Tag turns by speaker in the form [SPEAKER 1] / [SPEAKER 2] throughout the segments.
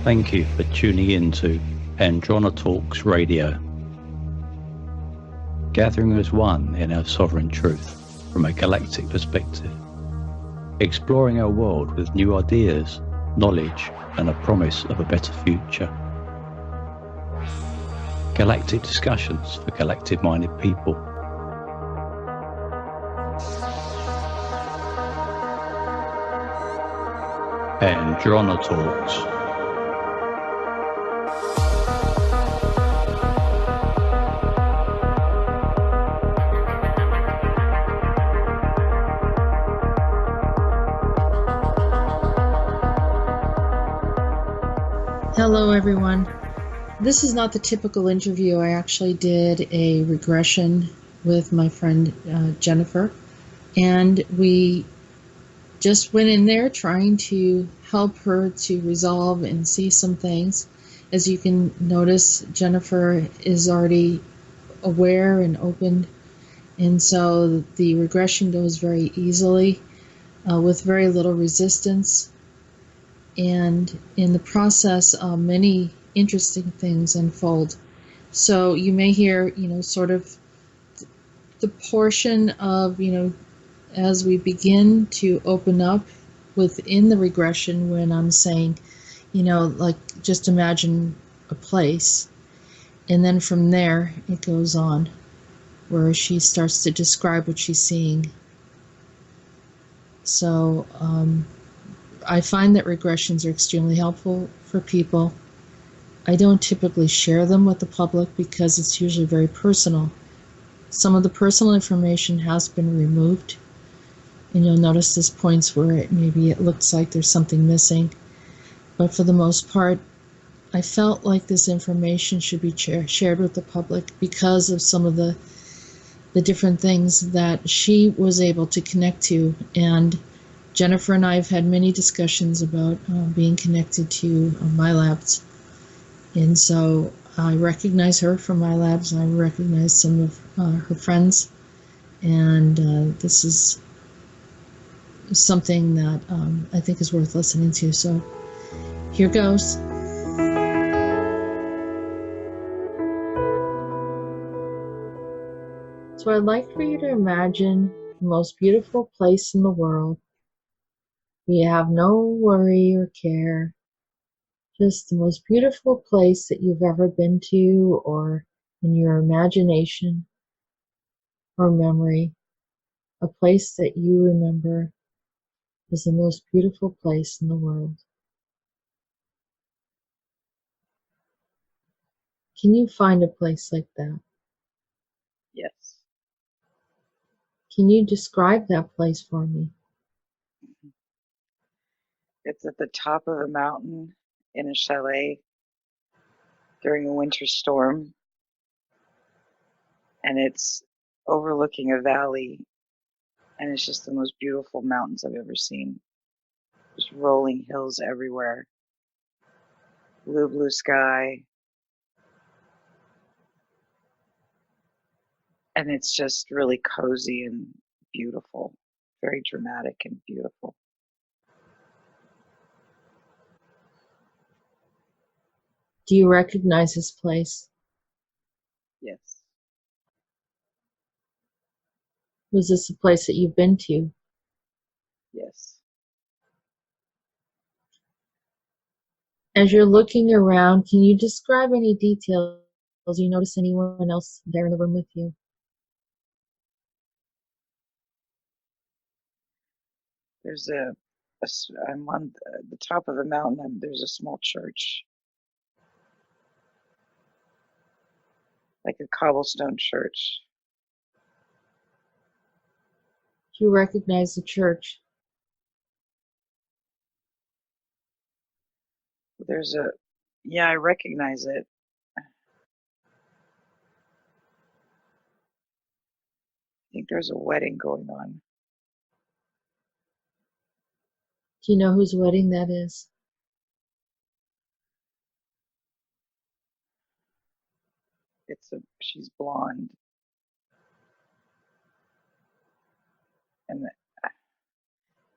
[SPEAKER 1] Thank you for tuning in to Androna Talks Radio, gathering as one in our sovereign truth from a galactic perspective, exploring our world with new ideas, knowledge, and a promise of a better future. Galactic discussions for galactic-minded people. Androna Talks.
[SPEAKER 2] Hello everyone. This is not the typical interview. I actually did a regression with my friend Jenifer, and we just went in there trying to help her to resolve and see some things. As you can notice, Jenifer is already aware and open, and so the regression goes very easily with very little resistance. And in the process, many interesting things unfold. So you may hear, sort of the portion of, as we begin to open up within the regression when I'm saying, like just imagine a place. And then from there, it goes on where she starts to describe what she's seeing. So, I find that regressions are extremely helpful for people. I don't typically share them with the public because it's usually very personal. Some of the personal information has been removed, and you'll notice there's points where maybe it looks like there's something missing. But for the most part, I felt like this information should be shared with the public because of some of the different things that she was able to connect to. And Jenifer and I have had many discussions about being connected to Milabs. And so I recognize her from Milabs. I recognize some of her friends. And this is something that I think is worth listening to. So here goes. So I'd like for you to imagine the most beautiful place in the world. You have no worry or care, just the most beautiful place that you've ever been to, or in your imagination or memory, a place that you remember as the most beautiful place in the world. Can you find a place like that?
[SPEAKER 3] Yes.
[SPEAKER 2] Can you describe that place for me?
[SPEAKER 3] It's at the top of a mountain in a chalet during a winter storm, and it's overlooking a valley, and it's just the most beautiful mountains I've ever seen. Just rolling hills everywhere, blue sky, and it's just really cozy and beautiful, very dramatic and beautiful.
[SPEAKER 2] Do you recognize this place?
[SPEAKER 3] Yes.
[SPEAKER 2] Was this a place that you've been to?
[SPEAKER 3] Yes.
[SPEAKER 2] As you're looking around, can you describe any details? Do you notice anyone else there in the room with you?
[SPEAKER 3] There's I'm on the top of a mountain, and there's a small church, like a cobblestone church.
[SPEAKER 2] Do you recognize the church?
[SPEAKER 3] Yeah, I recognize it. I think there's a wedding going on.
[SPEAKER 2] Do you know whose wedding that is?
[SPEAKER 3] She's blonde, and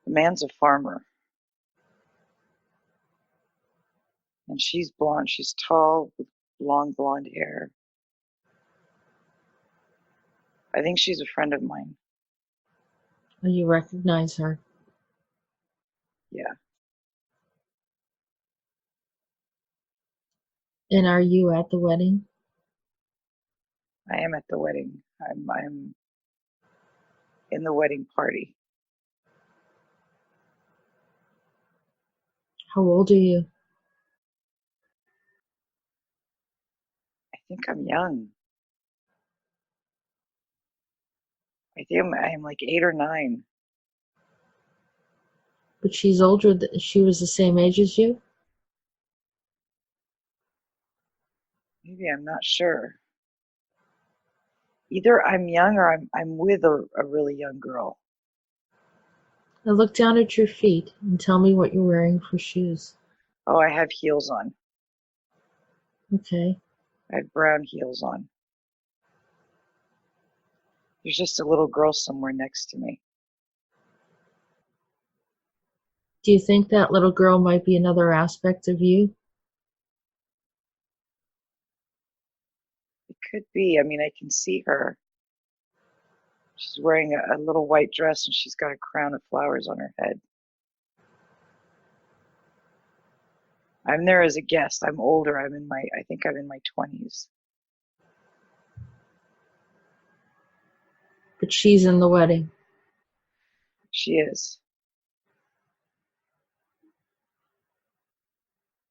[SPEAKER 3] the man's a farmer. And she's blonde. She's tall with long blonde hair. I think she's a friend of mine.
[SPEAKER 2] Oh, you recognize her?
[SPEAKER 3] Yeah.
[SPEAKER 2] And are you at the wedding?
[SPEAKER 3] I am at the wedding. I'm in the wedding party.
[SPEAKER 2] How old are you?
[SPEAKER 3] I think I'm young. I think I'm like 8 or 9.
[SPEAKER 2] But she's older. She was the same age as you?
[SPEAKER 3] Maybe, I'm not sure. Either I'm young or I'm with a really young girl.
[SPEAKER 2] Now look down at your feet and tell me what you're wearing for shoes.
[SPEAKER 3] Oh, I have heels on.
[SPEAKER 2] Okay.
[SPEAKER 3] I have brown heels on. There's just a little girl somewhere next to me.
[SPEAKER 2] Do you think that little girl might be another aspect of you?
[SPEAKER 3] It could be. I mean, I can see her. She's wearing a little white dress and she's got a crown of flowers on her head. I'm there as a guest. I'm older. I think I'm in my 20s.
[SPEAKER 2] But she's in the wedding.
[SPEAKER 3] She is.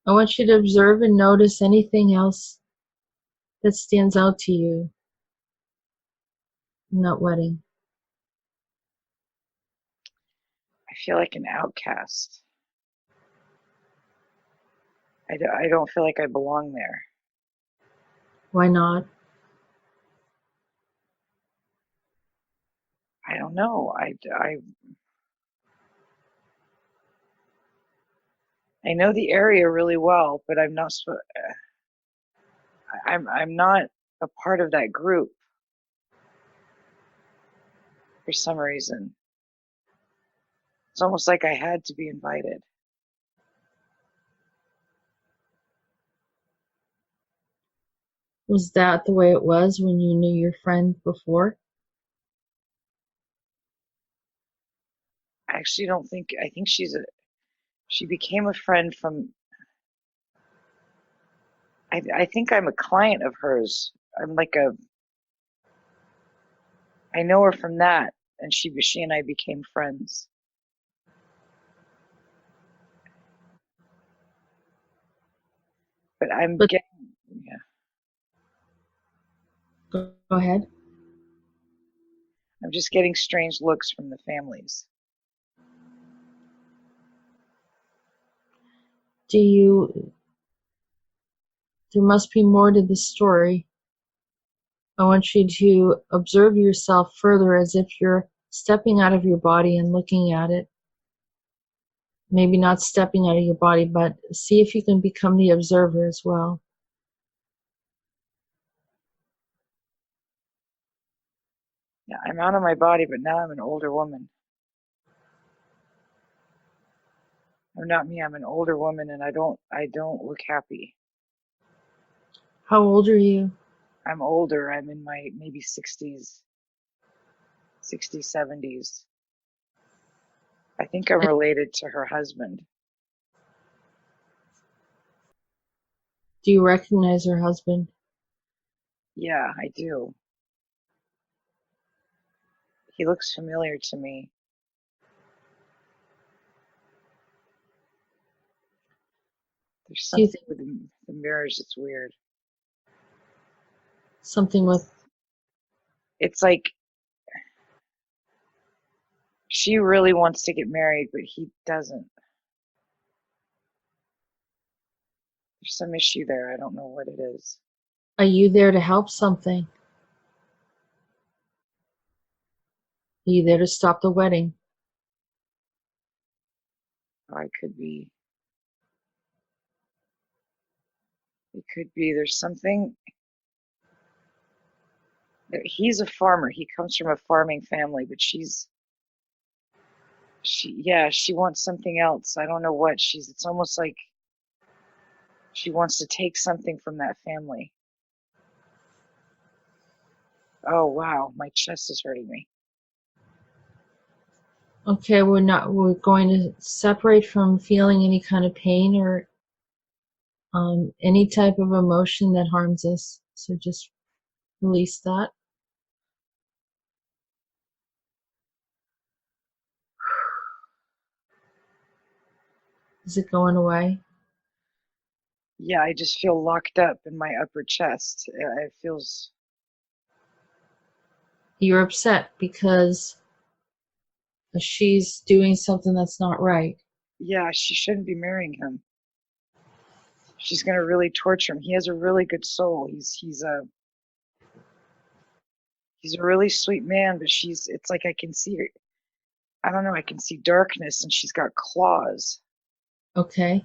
[SPEAKER 2] I want you to observe and notice anything else that stands out to you in that wedding.
[SPEAKER 3] I feel like an outcast. I don't feel like I belong there.
[SPEAKER 2] Why not?
[SPEAKER 3] I don't know. I know the area really well, but I'm not. I'm not a part of that group for some reason. It's almost like I had to be invited.
[SPEAKER 2] Was that the way it was when you knew your friend before?
[SPEAKER 3] I actually don't think. I think she became a friend from. I think I'm a client of hers. I know her from that, and she and I became friends. But yeah,
[SPEAKER 2] Go ahead.
[SPEAKER 3] I'm just getting strange looks from the families.
[SPEAKER 2] There must be more to the story. I want you to observe yourself further as if you're stepping out of your body and looking at it. Maybe not stepping out of your body, but see if you can become the observer as well.
[SPEAKER 3] Yeah, I'm out of my body, but now I'm an older woman. I'm not me. I'm an older woman, and I don't look happy.
[SPEAKER 2] How old are you?
[SPEAKER 3] I'm older. I'm in my maybe 60s, 70s. I think I'm related to her husband.
[SPEAKER 2] Do you recognize her husband?
[SPEAKER 3] Yeah, I do. He looks familiar to me. There's something with the mirrors that's weird.
[SPEAKER 2] Something with...
[SPEAKER 3] It's like she really wants to get married, but he doesn't. There's some issue there. I don't know what it is.
[SPEAKER 2] Are you there to help something? Are you there to stop the wedding?
[SPEAKER 3] Oh, I could be. It could be. There's something. He's a farmer. He comes from a farming family, but she wants something else. I don't know what it's almost like She wants to take something from that family. Oh, wow. My chest is hurting me.
[SPEAKER 2] Okay, we're going to separate from feeling any kind of pain or any type of emotion that harms us. So just release that. Is it going away?
[SPEAKER 3] Yeah, I just feel locked up in my upper chest. It feels...
[SPEAKER 2] You're upset because she's doing something that's not right.
[SPEAKER 3] Yeah, she shouldn't be marrying him. She's going to really torture him. He has a really good soul. He's a really sweet man, but it's like I can see her. I don't know, I can see darkness, and she's got claws.
[SPEAKER 2] Okay.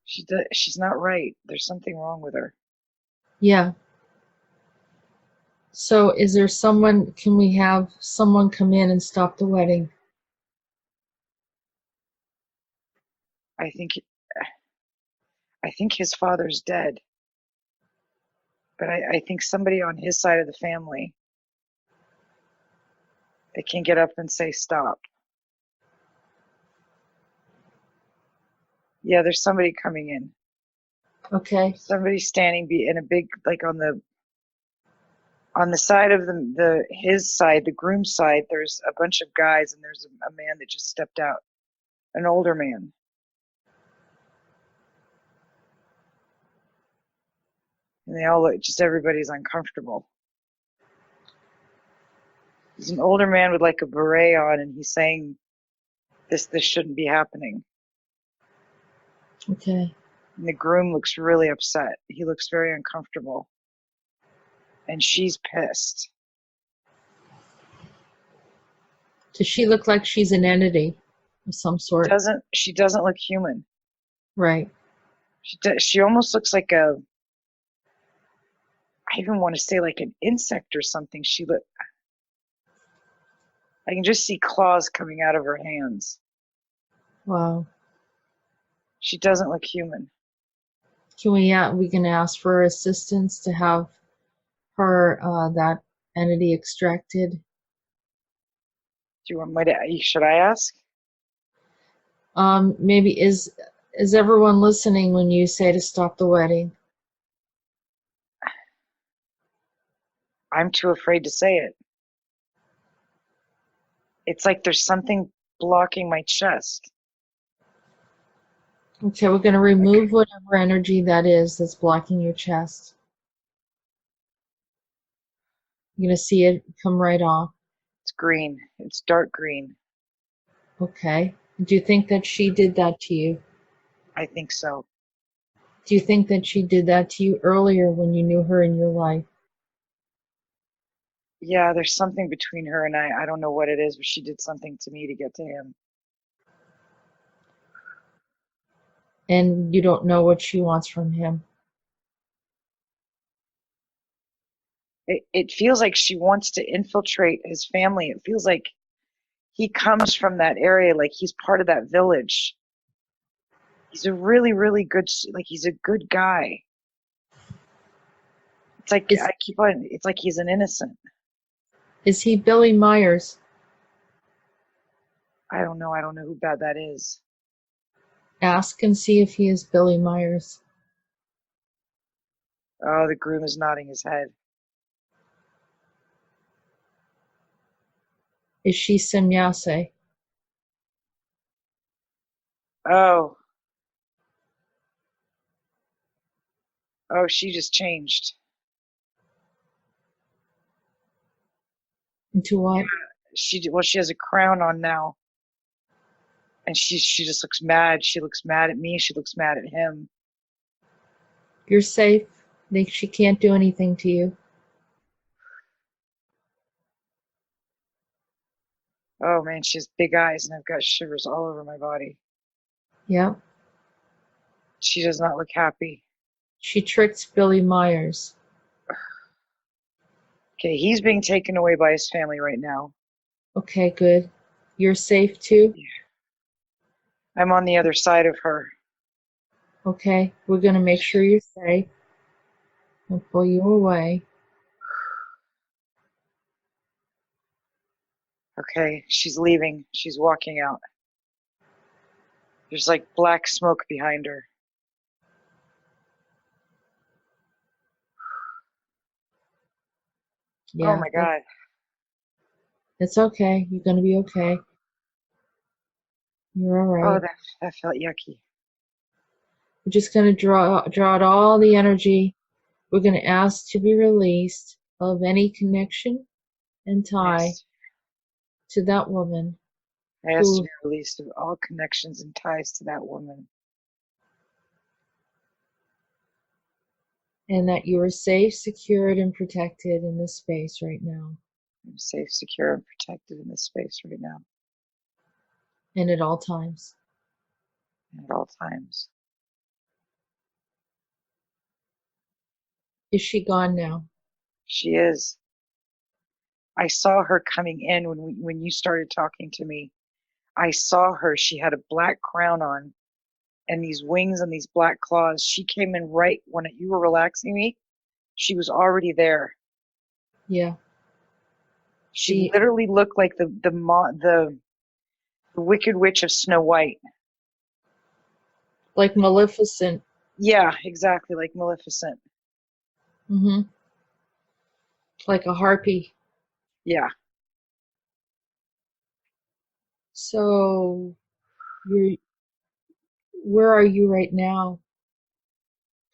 [SPEAKER 3] She's not right. There's something wrong with her.
[SPEAKER 2] Yeah. So is there someone, can we have someone come in and stop the wedding?
[SPEAKER 3] I think his father's dead, but I think somebody on his side of the family, they can get up and say stop. Yeah, there's somebody coming in.
[SPEAKER 2] Okay.
[SPEAKER 3] Somebody standing in a big, like on the side of his side, the groom's side, there's a bunch of guys, and there's a man that just stepped out, an older man. And they all look, just everybody's uncomfortable. He's an older man with like a beret on, and he's saying this shouldn't be happening.
[SPEAKER 2] Okay.
[SPEAKER 3] And the groom looks really upset. He looks very uncomfortable. And she's pissed.
[SPEAKER 2] Does she look like she's an entity of some sort?
[SPEAKER 3] She doesn't look human.
[SPEAKER 2] Right.
[SPEAKER 3] She almost looks like I even want to say like an insect or something. I can just see claws coming out of her hands.
[SPEAKER 2] Wow.
[SPEAKER 3] She doesn't look human.
[SPEAKER 2] We can ask for assistance to have her, that entity extracted.
[SPEAKER 3] Do you want me to, should I ask?
[SPEAKER 2] Maybe is everyone listening when you say to stop the wedding?
[SPEAKER 3] I'm too afraid to say it. It's like there's something blocking my chest.
[SPEAKER 2] Okay, we're going to remove whatever energy that is that's blocking your chest. You're going to see it come right off.
[SPEAKER 3] It's green. It's dark green.
[SPEAKER 2] Okay. Do you think that she did that to you?
[SPEAKER 3] I think so.
[SPEAKER 2] Do you think that she did that to you earlier when you knew her in your life?
[SPEAKER 3] Yeah, there's something between her and I. I don't know what it is, but she did something to me to get to him.
[SPEAKER 2] And you don't know what she wants from him?
[SPEAKER 3] It feels like she wants to infiltrate his family. It feels like he comes from that area, like he's part of that village. He's a really, really good, like he's a good guy. It's like it's like he's an innocent.
[SPEAKER 2] Is he Billy Myers?
[SPEAKER 3] I don't know. I don't know who bad that is.
[SPEAKER 2] Ask and see if he is Billy Myers.
[SPEAKER 3] Oh, the groom is nodding his head.
[SPEAKER 2] Is she Semjase?
[SPEAKER 3] Oh, she just changed.
[SPEAKER 2] Into what?
[SPEAKER 3] She has a crown on now, and she just looks mad. She looks mad at me. She looks mad at him.
[SPEAKER 2] You're safe. She can't do anything to you.
[SPEAKER 3] Oh man, she has big eyes, and I've got shivers all over my body.
[SPEAKER 2] Yeah.
[SPEAKER 3] She does not look happy.
[SPEAKER 2] She tricked Billy Myers.
[SPEAKER 3] Okay, he's being taken away by his family right now.
[SPEAKER 2] Okay, good. You're safe too?
[SPEAKER 3] Yeah. I'm on the other side of her.
[SPEAKER 2] Okay, we're going to make sure you're safe. I'll pull you away.
[SPEAKER 3] Okay, she's leaving. She's walking out. There's like black smoke behind her.
[SPEAKER 2] Yeah,
[SPEAKER 3] Oh my God.
[SPEAKER 2] it's okay. You're going to be okay. You're all
[SPEAKER 3] Oh,
[SPEAKER 2] right.
[SPEAKER 3] that felt yucky.
[SPEAKER 2] We're just going to draw out all the energy. We're going to ask to be released of any connection and tie
[SPEAKER 3] Yes.
[SPEAKER 2] to that woman.
[SPEAKER 3] I asked to be released of all connections and ties to that woman.
[SPEAKER 2] And that you are safe, secured, and protected in this space right now.
[SPEAKER 3] I'm safe, secure, and protected in this space right now.
[SPEAKER 2] And at all times.
[SPEAKER 3] And at all times.
[SPEAKER 2] Is she gone now?
[SPEAKER 3] She is. I saw her coming in when you started talking to me. I saw her. She had a black crown on and these wings and these black claws. She came in right when you were relaxing me. She was already there.
[SPEAKER 2] Yeah.
[SPEAKER 3] She literally looked like the Wicked Witch of Snow White.
[SPEAKER 2] Like Maleficent.
[SPEAKER 3] Yeah, exactly, like Maleficent.
[SPEAKER 2] Mm-hmm. Like a harpy.
[SPEAKER 3] Yeah.
[SPEAKER 2] So where are you right now?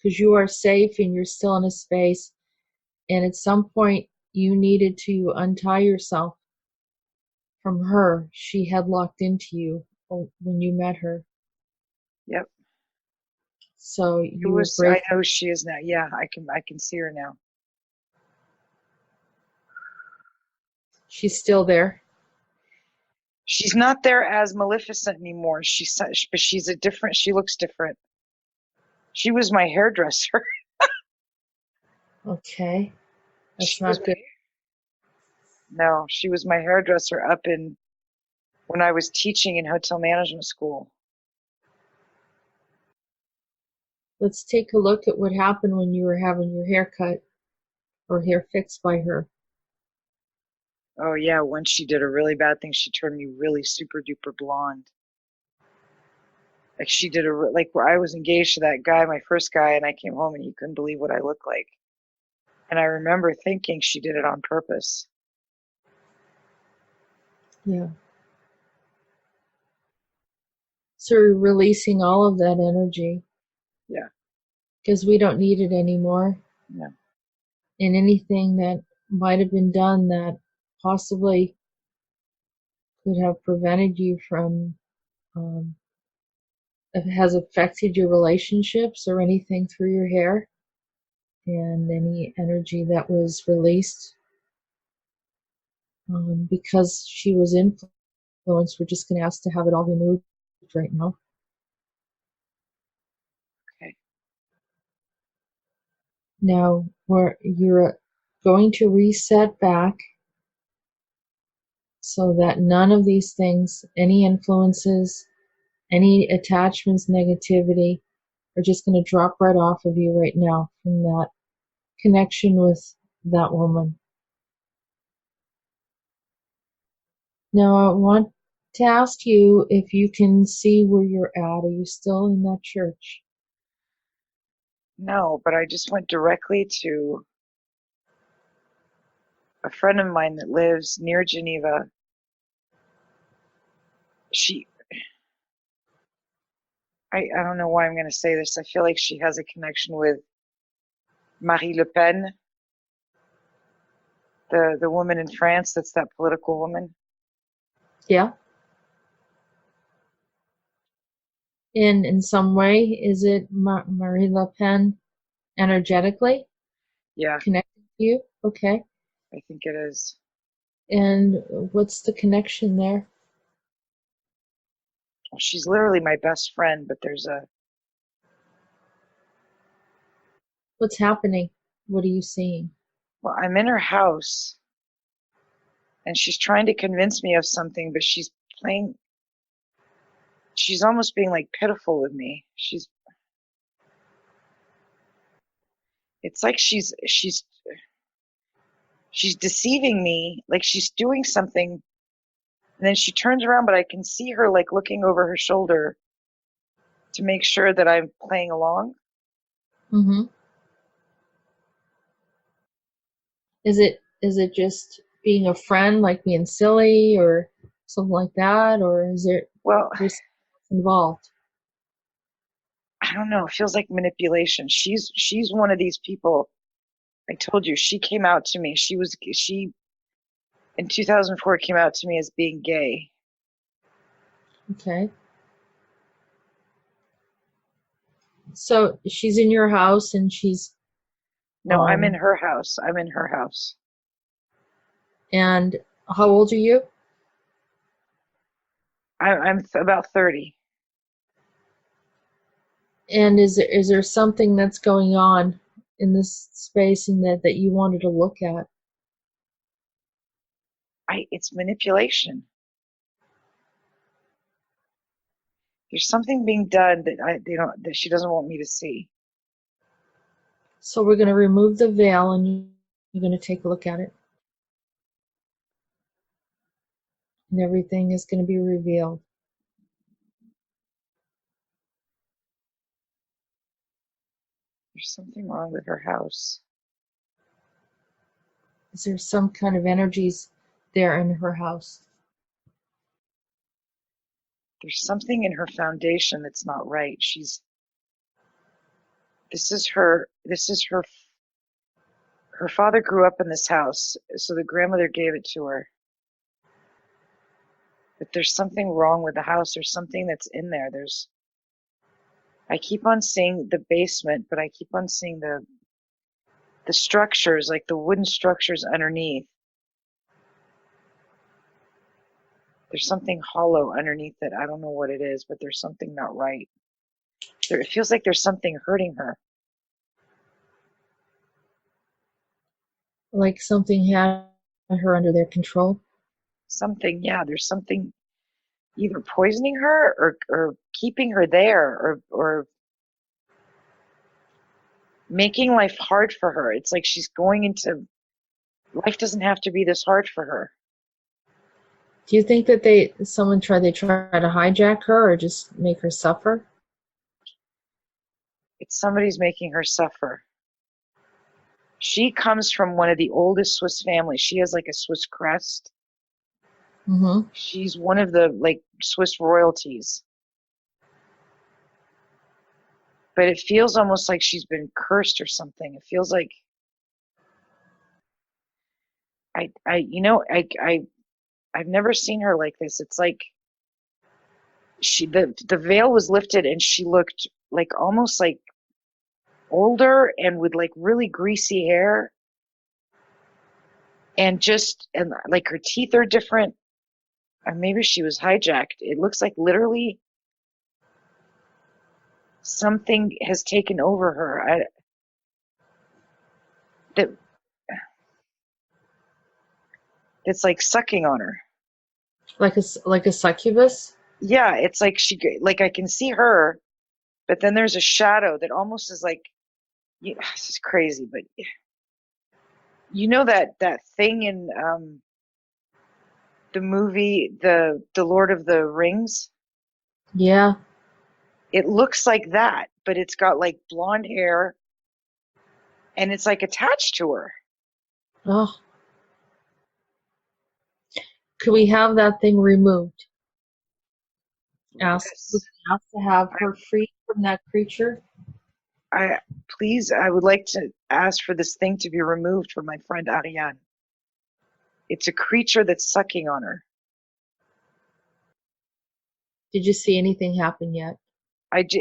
[SPEAKER 2] Because you are safe and you're still in a space, and at some point you needed to untie yourself from her. She had locked into you when you met her.
[SPEAKER 3] Yep.
[SPEAKER 2] So you were brave.
[SPEAKER 3] I know she is now. Yeah, I can see her now.
[SPEAKER 2] She's still there.
[SPEAKER 3] She's not there as Maleficent anymore. But she looks different. She was my hairdresser.
[SPEAKER 2] Okay. That's not good.
[SPEAKER 3] No, she was my hairdresser when I was teaching in hotel management school.
[SPEAKER 2] Let's take a look at what happened when you were having your hair cut or hair fixed by her.
[SPEAKER 3] Oh yeah, once she did a really bad thing. She turned me really super duper blonde. Like she did where I was engaged to that guy, my first guy, and I came home and he couldn't believe what I looked like. And I remember thinking she did it on purpose.
[SPEAKER 2] Yeah. So we're releasing all of that energy.
[SPEAKER 3] Yeah.
[SPEAKER 2] Because we don't need it anymore.
[SPEAKER 3] Yeah.
[SPEAKER 2] And anything that might have been done that possibly could have prevented you from, has affected your relationships or anything through your hair, and any energy that was released because she was influenced, we're just going to ask to have it all removed right now.
[SPEAKER 3] Okay.
[SPEAKER 2] Now you're going to reset back so that none of these things, any influences, any attachments, negativity, are just going to drop right off of you right now from that connection with that woman. Now I want to ask you if you can see where you're at. Are you still in that church?
[SPEAKER 3] No, but I just went directly to a friend of mine that lives near Geneva. I don't know why I'm going to say this. I feel like she has a connection with Marine Le Pen, the woman in France that's that political woman.
[SPEAKER 2] Yeah. In some way, is it Marie Le Pen energetically?
[SPEAKER 3] Yeah.
[SPEAKER 2] Connected to you? Okay.
[SPEAKER 3] I think it is.
[SPEAKER 2] And what's the connection there?
[SPEAKER 3] Well, she's literally my best friend, but
[SPEAKER 2] What's happening? What are you seeing?
[SPEAKER 3] well, I'm in her house and she's trying to convince me of something, but she's playing. she's almost being like pitiful with me. It's like she's deceiving me, like she's doing something, and then she turns around, but I can see her like looking over her shoulder to make sure that I'm playing along.
[SPEAKER 2] Mm-hmm. Is it just being a friend, like being silly or something like that, or is there
[SPEAKER 3] Well,
[SPEAKER 2] there's something involved?
[SPEAKER 3] I don't know. It feels like manipulation. She's one of these people. I told you, she came out to me. She in 2004 came out to me as being gay.
[SPEAKER 2] Okay. So she's in your house and she's
[SPEAKER 3] No, I'm in her house. I'm in her house.
[SPEAKER 2] and how old are you?
[SPEAKER 3] I'm about 30.
[SPEAKER 2] And is there something that's going on in this space and that you wanted to look at?
[SPEAKER 3] It's manipulation. There's something being done that she doesn't want me to see.
[SPEAKER 2] So we're going to remove the veil and you're going to take a look at it. And everything is going to be revealed.
[SPEAKER 3] There's something wrong with her house.
[SPEAKER 2] Is there some kind of energies there in her house?
[SPEAKER 3] There's something in her foundation that's not right. Her father grew up in this house, so the grandmother gave it to her. But there's something wrong with the house. There's something that's in there. I keep on seeing the basement, but I keep on seeing the structures, like the wooden structures underneath. There's something hollow underneath it. I don't know what it is, but there's something not right. It feels like there's something hurting her.
[SPEAKER 2] Like something had her under their control?
[SPEAKER 3] There's something either poisoning her or keeping her there or making life hard for her. It's like she's going into life doesn't have to be this hard for her.
[SPEAKER 2] Do you think that they try to hijack her or just make her suffer?
[SPEAKER 3] It's somebody's making her suffer. She comes from one of the oldest Swiss families. She has like a Swiss crest.
[SPEAKER 2] Mm-hmm.
[SPEAKER 3] She's one of the like Swiss royalties. But it feels almost like she's been cursed or something. It feels like I've never seen her like this. It's like the veil was lifted and she looked like almost like older and with like really greasy hair and like her teeth are different. Or maybe she was hijacked. It looks like literally something has taken over her. It's like sucking on her.
[SPEAKER 2] Like a succubus?
[SPEAKER 3] Yeah, it's like like I can see her, but then there's a shadow that almost is like, this is crazy, but you know that thing in the movie the Lord of the Rings?
[SPEAKER 2] Yeah.
[SPEAKER 3] It looks like that, but it's got like blonde hair and it's like attached to her.
[SPEAKER 2] Oh. Could we have that thing removed? Ask to have her free from that creature.
[SPEAKER 3] I would like to ask for this thing to be removed from my friend Ariane. It's a creature that's sucking on her.
[SPEAKER 2] Did you see anything happen yet?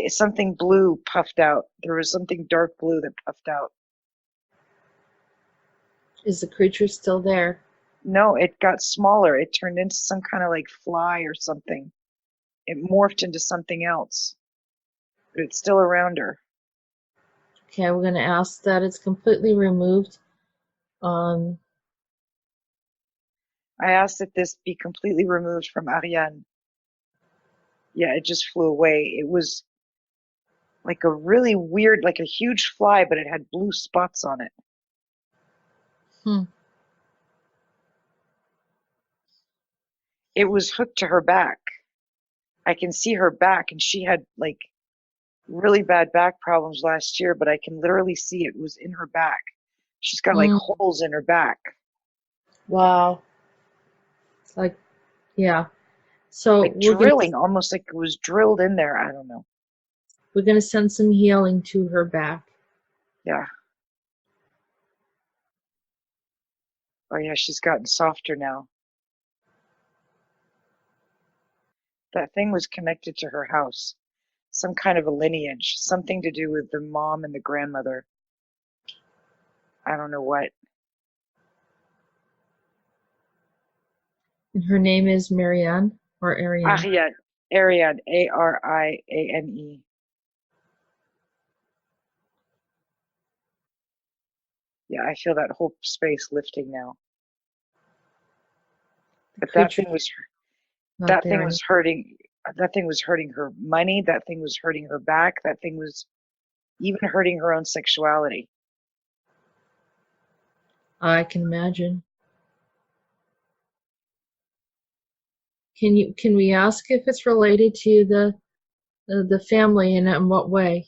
[SPEAKER 3] Something blue puffed out. There was something dark blue that puffed out.
[SPEAKER 2] Is the creature still there?
[SPEAKER 3] No, it got smaller. It turned into some kind of like fly or something. It morphed into something else, but it's still around her.
[SPEAKER 2] Okay, we're going to ask that it's completely removed.
[SPEAKER 3] I asked that this be completely removed from Ariane. Yeah, it just flew away. It was like a really weird, like a huge fly, but it had blue spots on it.
[SPEAKER 2] Hmm.
[SPEAKER 3] It was hooked to her back. I can see her back, and she had like really bad back problems last year, but I can literally see it was in her back. She's got like
[SPEAKER 2] Mm.
[SPEAKER 3] holes in her back.
[SPEAKER 2] Wow. It's like, yeah. So
[SPEAKER 3] Like drilling, almost like it was drilled in there. I don't know.
[SPEAKER 2] we're gonna send some healing to her back.
[SPEAKER 3] Yeah. Oh yeah, she's gotten softer now. That thing was connected to her house. Some kind of a lineage, something to do with the mom and the grandmother. I don't know what.
[SPEAKER 2] And her name is Marianne or Ariane.
[SPEAKER 3] Ariane, Ariane, Ariane. Yeah, I feel that whole space lifting now. But that thing was
[SPEAKER 2] Not
[SPEAKER 3] that
[SPEAKER 2] there
[SPEAKER 3] thing was hurting. That thing was hurting her money. That thing was hurting her back. That thing was even hurting her own sexuality.
[SPEAKER 2] I can imagine. Can we ask if it's related to the family and in what way?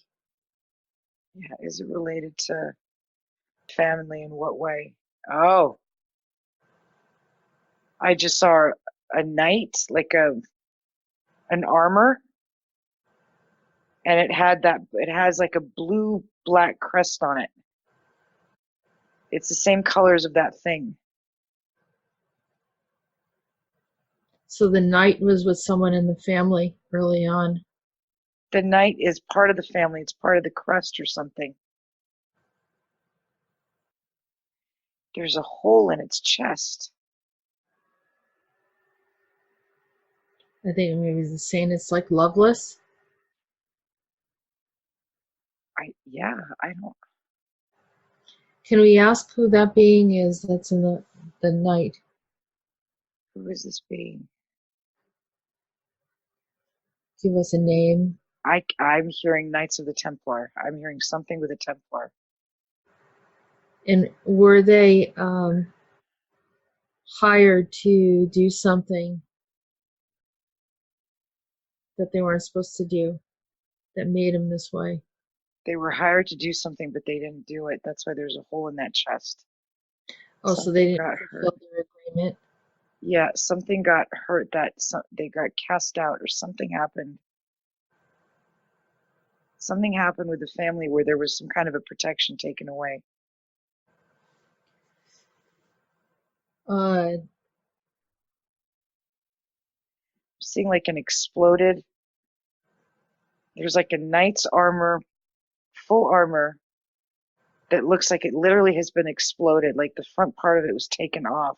[SPEAKER 3] Yeah, is it related to family in what way? Oh, I just saw a knight, like an armor, and it has like a blue black crest on it. It's the same colors of that thing.
[SPEAKER 2] So the knight was with someone in the family early on.
[SPEAKER 3] The knight is part of the family. It's part of the crest or something. There's a hole in its chest.
[SPEAKER 2] I think maybe the saying it's like loveless.
[SPEAKER 3] I don't.
[SPEAKER 2] Can we ask who that being is that's in the night?
[SPEAKER 3] Who is this being?
[SPEAKER 2] Give us a name.
[SPEAKER 3] I'm hearing Knights of the Templar. I'm hearing something with a Templar.
[SPEAKER 2] And were they hired to do something that they weren't supposed to do that made them this way?
[SPEAKER 3] They were hired to do something, but they didn't do it. That's why there's a hole in that chest.
[SPEAKER 2] Oh, so they
[SPEAKER 3] Something
[SPEAKER 2] didn't
[SPEAKER 3] got
[SPEAKER 2] fulfill
[SPEAKER 3] hurt.
[SPEAKER 2] their agreement.
[SPEAKER 3] Yeah, something got hurt they got cast out or something happened. Something happened with the family where there was some kind of a protection taken away. Seeing like an exploded. There's like a knight's armor, full armor, that looks like it literally has been exploded. Like the front part of it was taken off.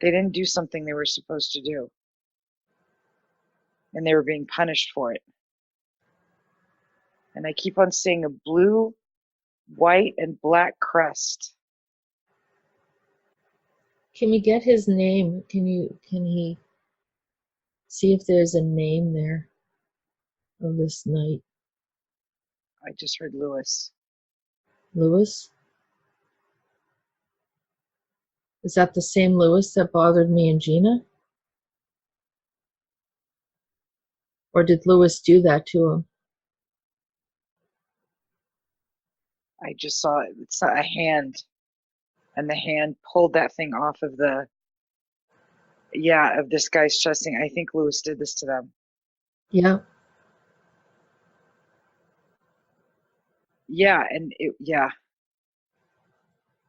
[SPEAKER 3] They didn't do something they were supposed to do, and they were being punished for it. And I keep on seeing a blue, white, and black crest.
[SPEAKER 2] Can we get his name? Can he see if there's a name there of this knight?
[SPEAKER 3] I just heard Lewis.
[SPEAKER 2] Lewis? Is that the same Lewis that bothered me and Gina? Or did Lewis do that to him?
[SPEAKER 3] I just saw it. It's a hand, and the hand pulled that thing off of of this guy's chest. I think Lewis did this to them.
[SPEAKER 2] Yeah.
[SPEAKER 3] Yeah,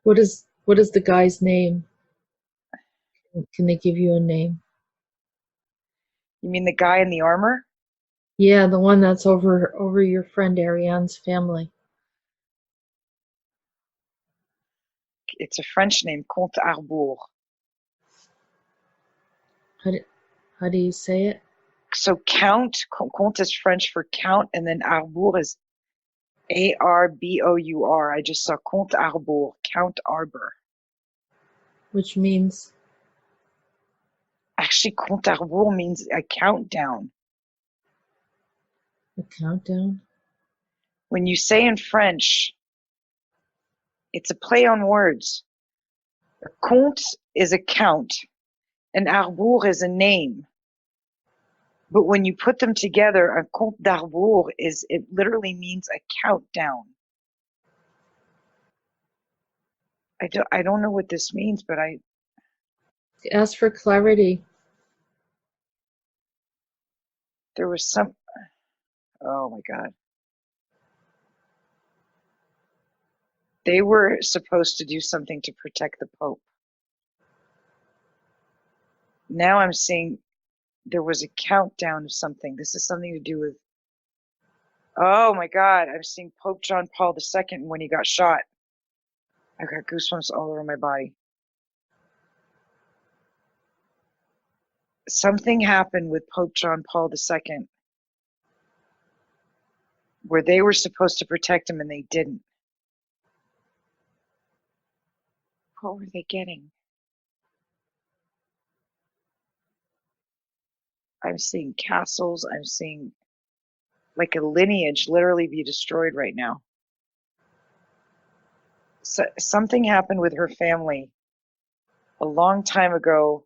[SPEAKER 2] What is the guy's name? Can they give you a name?
[SPEAKER 3] You mean the guy in the armor?
[SPEAKER 2] Yeah, the one that's over your friend Ariane's family.
[SPEAKER 3] It's a French name, Comte Arbour.
[SPEAKER 2] How do you say it?
[SPEAKER 3] So Comte is French for count, and then Arbour is Arbour. I just saw Comte Arbour, Count Arbor.
[SPEAKER 2] Which means?
[SPEAKER 3] Actually, compte à rebours means a countdown.
[SPEAKER 2] A countdown?
[SPEAKER 3] When you say in French, it's a play on words. A compte is a count. An arbour is a name. But when you put them together, a compte d'arbour it literally means a countdown. I don't know what this means, but
[SPEAKER 2] Ask for clarity.
[SPEAKER 3] there was some, oh my God. They were supposed to do something to protect the Pope. Now I'm seeing there was a countdown of something. This is something to do with, oh my God, I'm seeing Pope John Paul II when he got shot. I've got goosebumps all over my body. Something happened with Pope John Paul II where they were supposed to protect him and they didn't. What were they getting? I'm seeing castles. I'm seeing like a lineage literally be destroyed right now. So, something happened with her family a long time ago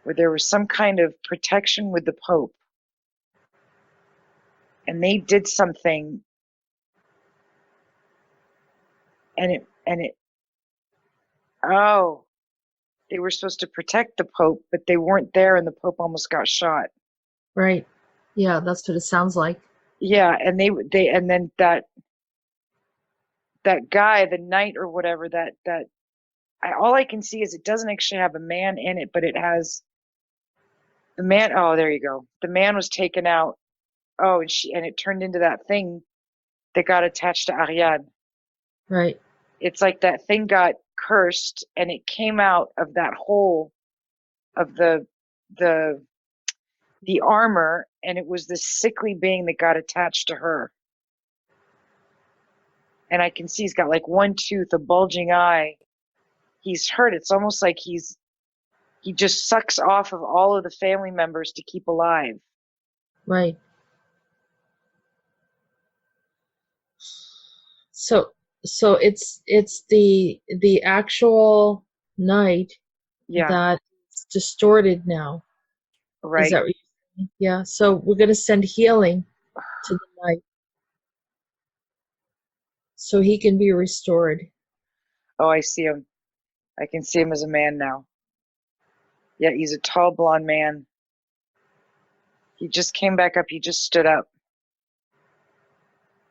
[SPEAKER 3] where there was some kind of protection with the Pope. And they did something and it oh, they were supposed to protect the Pope, but they weren't there and the Pope almost got shot.
[SPEAKER 2] Right. Yeah, that's what it sounds like.
[SPEAKER 3] Yeah, and they and then that guy, the knight or whatever, all I can see is it doesn't actually have a man in it, but it has the man. Oh, there you go. The man was taken out. Oh, and it turned into that thing that got attached to Ariadne.
[SPEAKER 2] Right.
[SPEAKER 3] It's like that thing got cursed and it came out of that hole of the armor, and it was this sickly being that got attached to her. And I can see he's got like one tooth, a bulging eye. He's hurt. It's almost like he just sucks off of all of the family members to keep alive.
[SPEAKER 2] Right. So it's the actual night that's distorted now.
[SPEAKER 3] Right.
[SPEAKER 2] Is that what you're saying? Yeah. So we're going to send healing to the night so he can be restored.
[SPEAKER 3] Oh, I see him. I can see him as a man now. Yeah, he's a tall, blonde man. He just came back up. He just stood up.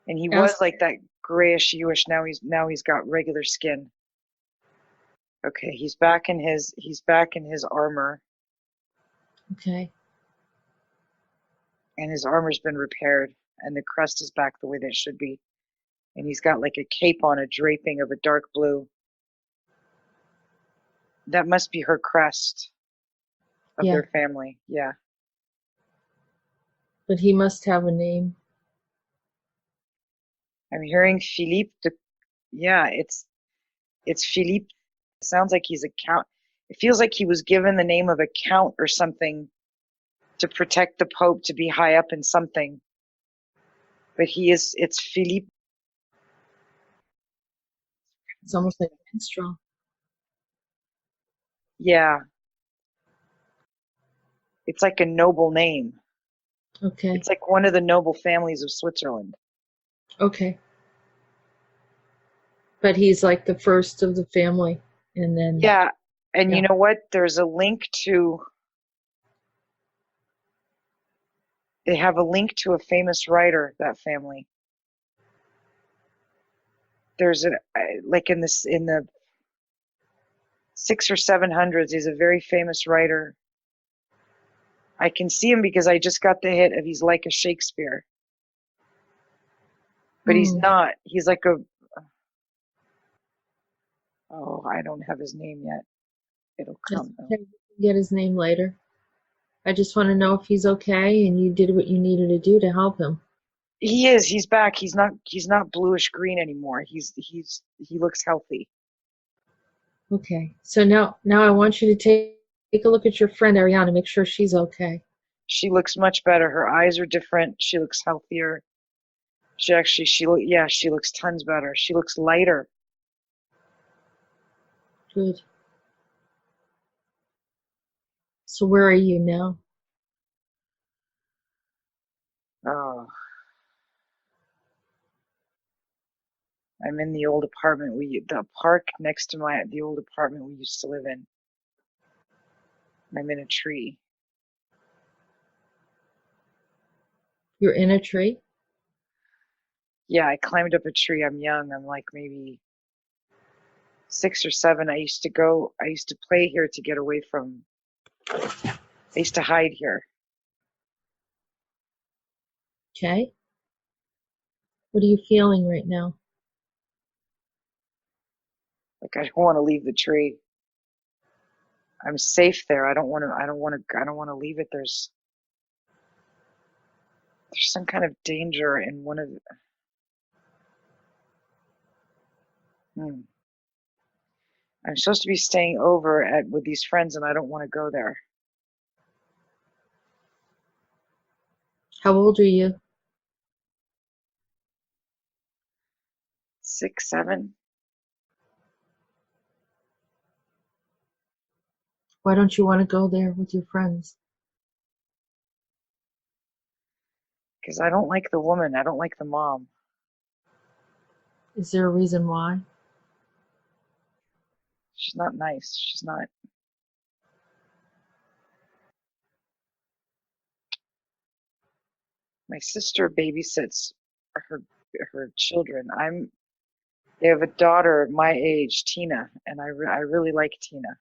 [SPEAKER 3] And he was like that grayish Jewish. Now he's got regular skin. Okay, he's back in his armor.
[SPEAKER 2] Okay.
[SPEAKER 3] And his armor's been repaired, and the crest is back the way that it should be. And he's got like a cape on, a draping of a dark blue. That must be her crest of their family. Yeah.
[SPEAKER 2] But he must have a name.
[SPEAKER 3] I'm hearing Philippe. It's Philippe. It sounds like he's a count. It feels like he was given the name of a count or something to protect the Pope, to be high up in something. But it's Philippe.
[SPEAKER 2] It's almost like a minstrel.
[SPEAKER 3] Yeah. It's like a noble name.
[SPEAKER 2] Okay.
[SPEAKER 3] It's like one of the noble families of Switzerland.
[SPEAKER 2] Okay. But he's like the first of the family. And then.
[SPEAKER 3] Yeah. And you know what? There's a link to. They have a link to a famous writer, that family. There's like in the 600s or 700s, he's a very famous writer. I can see him because I just got the hit of he's like a Shakespeare. But he's not. He's like I don't have his name yet. It'll come.
[SPEAKER 2] Okay. Get his name later. I just want to know if he's okay and you did what you needed to do to help him.
[SPEAKER 3] He is. He's back. He's not bluish green anymore. He looks healthy.
[SPEAKER 2] Okay. So now I want you to take Take a look at your friend Ariana, make sure she's okay.
[SPEAKER 3] She looks much better. Her eyes are different. She looks healthier. She looks tons better. She looks lighter.
[SPEAKER 2] Good. So where are you now?
[SPEAKER 3] Oh, I'm in the old apartment the park next to the old apartment we used to live in. I'm in a tree.
[SPEAKER 2] You're in a tree?
[SPEAKER 3] Yeah, I climbed up a tree. I'm young. I'm like maybe 6 or 7. I used to play here to get away from, I used to hide here.
[SPEAKER 2] Okay. What are you feeling right now?
[SPEAKER 3] Like, I don't want to leave the tree. I'm safe there. I don't want to leave it. There's some kind of danger in one of, I'm supposed to be staying over with these friends and I don't want to go there.
[SPEAKER 2] How old are you?
[SPEAKER 3] 6, 7.
[SPEAKER 2] Why don't you want to go there with your friends?
[SPEAKER 3] Because I don't like the woman. I don't like the mom.
[SPEAKER 2] Is there a reason why?
[SPEAKER 3] She's not nice. She's not. My sister babysits her children. They have a daughter my age, Tina, and I really like Tina.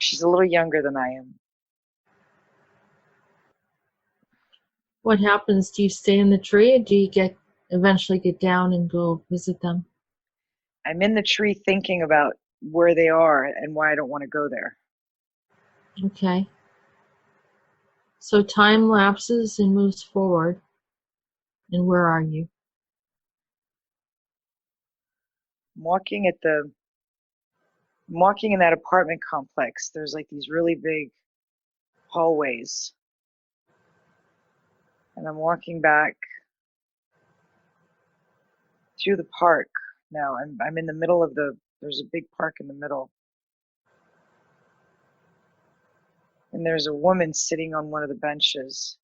[SPEAKER 3] She's a little younger than I am.
[SPEAKER 2] What happens? Do you stay in the tree or do you eventually get down and go visit them?
[SPEAKER 3] I'm in the tree thinking about where they are and why I don't want to go there.
[SPEAKER 2] Okay. So time lapses and moves forward. And where are you?
[SPEAKER 3] I'm walking in that apartment complex. There's like these really big hallways. And I'm walking back through the park now. I'm in the middle of there's a big park in the middle. And there's a woman sitting on one of the benches.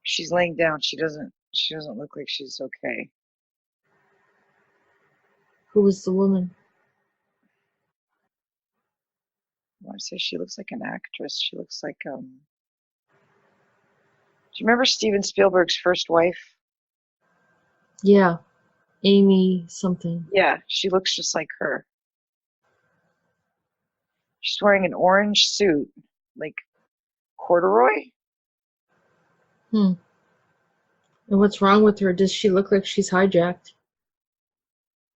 [SPEAKER 3] She's laying down. She doesn't look like she's okay.
[SPEAKER 2] Who was the woman?
[SPEAKER 3] I want to say she looks like an actress. She looks like do you remember Steven Spielberg's first wife?
[SPEAKER 2] Yeah. Amy something.
[SPEAKER 3] Yeah, she looks just like her. She's wearing an orange suit, like corduroy.
[SPEAKER 2] And what's wrong with her? Does she look like she's hijacked?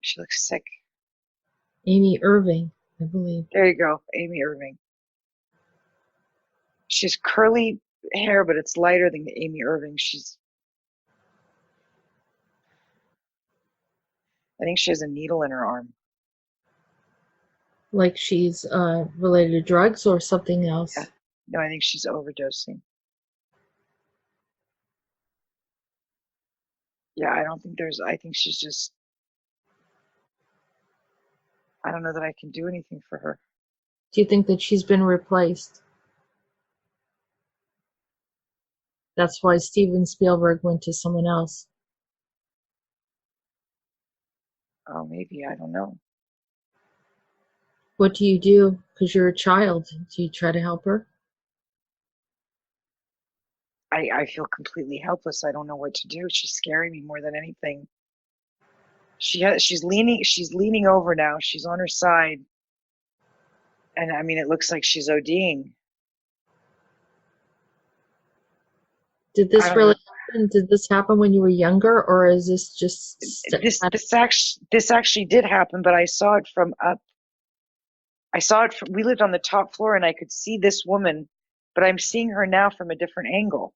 [SPEAKER 3] She looks sick.
[SPEAKER 2] Amy Irving, I believe.
[SPEAKER 3] There you go, Amy Irving. She's curly hair, but it's lighter than Amy Irving. I think she has a needle in her arm.
[SPEAKER 2] Like she's related to drugs or something else?
[SPEAKER 3] Yeah. No, I think she's overdosing. Yeah, I think she's just, I don't know that I can do anything for her.
[SPEAKER 2] Do you think that she's been replaced? That's why Steven Spielberg went to someone else.
[SPEAKER 3] Oh, maybe, I don't know.
[SPEAKER 2] What do you do? Because you're a child. Do you try to help her?
[SPEAKER 3] I feel completely helpless. I don't know what to do. She's scaring me more than anything. She's leaning over now. She's on her side. And I mean, it looks like she's ODing.
[SPEAKER 2] Did this really happen? Did this happen when you were younger, or is this just
[SPEAKER 3] this actually did happen, but I saw it from up. We lived on the top floor and I could see this woman, but I'm seeing her now from a different angle.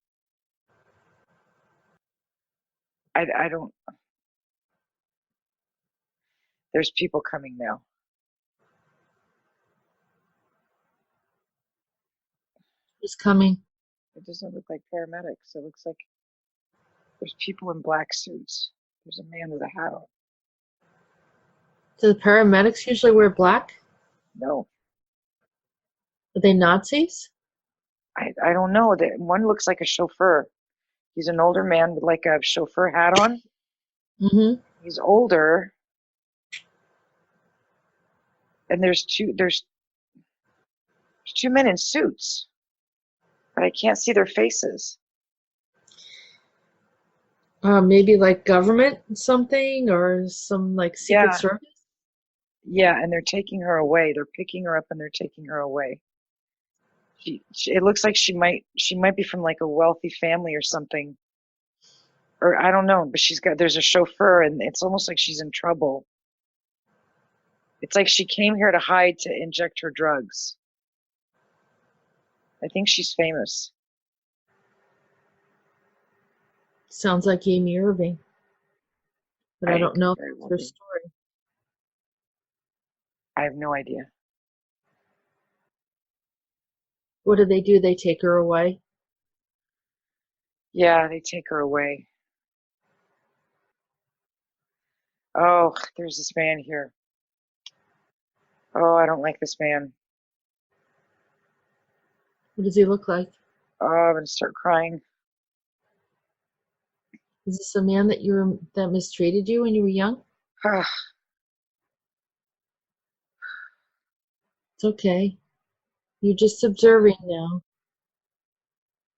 [SPEAKER 3] I don't, there's people coming now.
[SPEAKER 2] Who's coming?
[SPEAKER 3] It doesn't look like paramedics. It looks like there's people in black suits. There's a man with a hat on.
[SPEAKER 2] Do the paramedics usually wear black?
[SPEAKER 3] No,
[SPEAKER 2] Are they Nazis?
[SPEAKER 3] I don't know. One looks like a chauffeur. He's an older man with like a chauffeur hat on.
[SPEAKER 2] Mm-hmm.
[SPEAKER 3] He's older. And there's two men in suits, but I can't see their faces.
[SPEAKER 2] Maybe like government something or some like Secret
[SPEAKER 3] Yeah.
[SPEAKER 2] Service?
[SPEAKER 3] Yeah, and they're taking her away. They're picking her up and they're taking her away. It looks like she might be from like a wealthy family or something. Or I don't know, but there's a chauffeur and it's almost like she's in trouble. It's like she came here to hide to inject her drugs. I think she's famous.
[SPEAKER 2] Sounds like Amy Irving. But I don't know if that's her story.
[SPEAKER 3] I have no idea.
[SPEAKER 2] What do? They take her away?
[SPEAKER 3] Yeah, they take her away. Oh, there's this man here. Oh, I don't like this man.
[SPEAKER 2] What does he look like?
[SPEAKER 3] Oh, I'm gonna start crying.
[SPEAKER 2] Is this a man that mistreated you when you were young? It's okay. You're just observing now.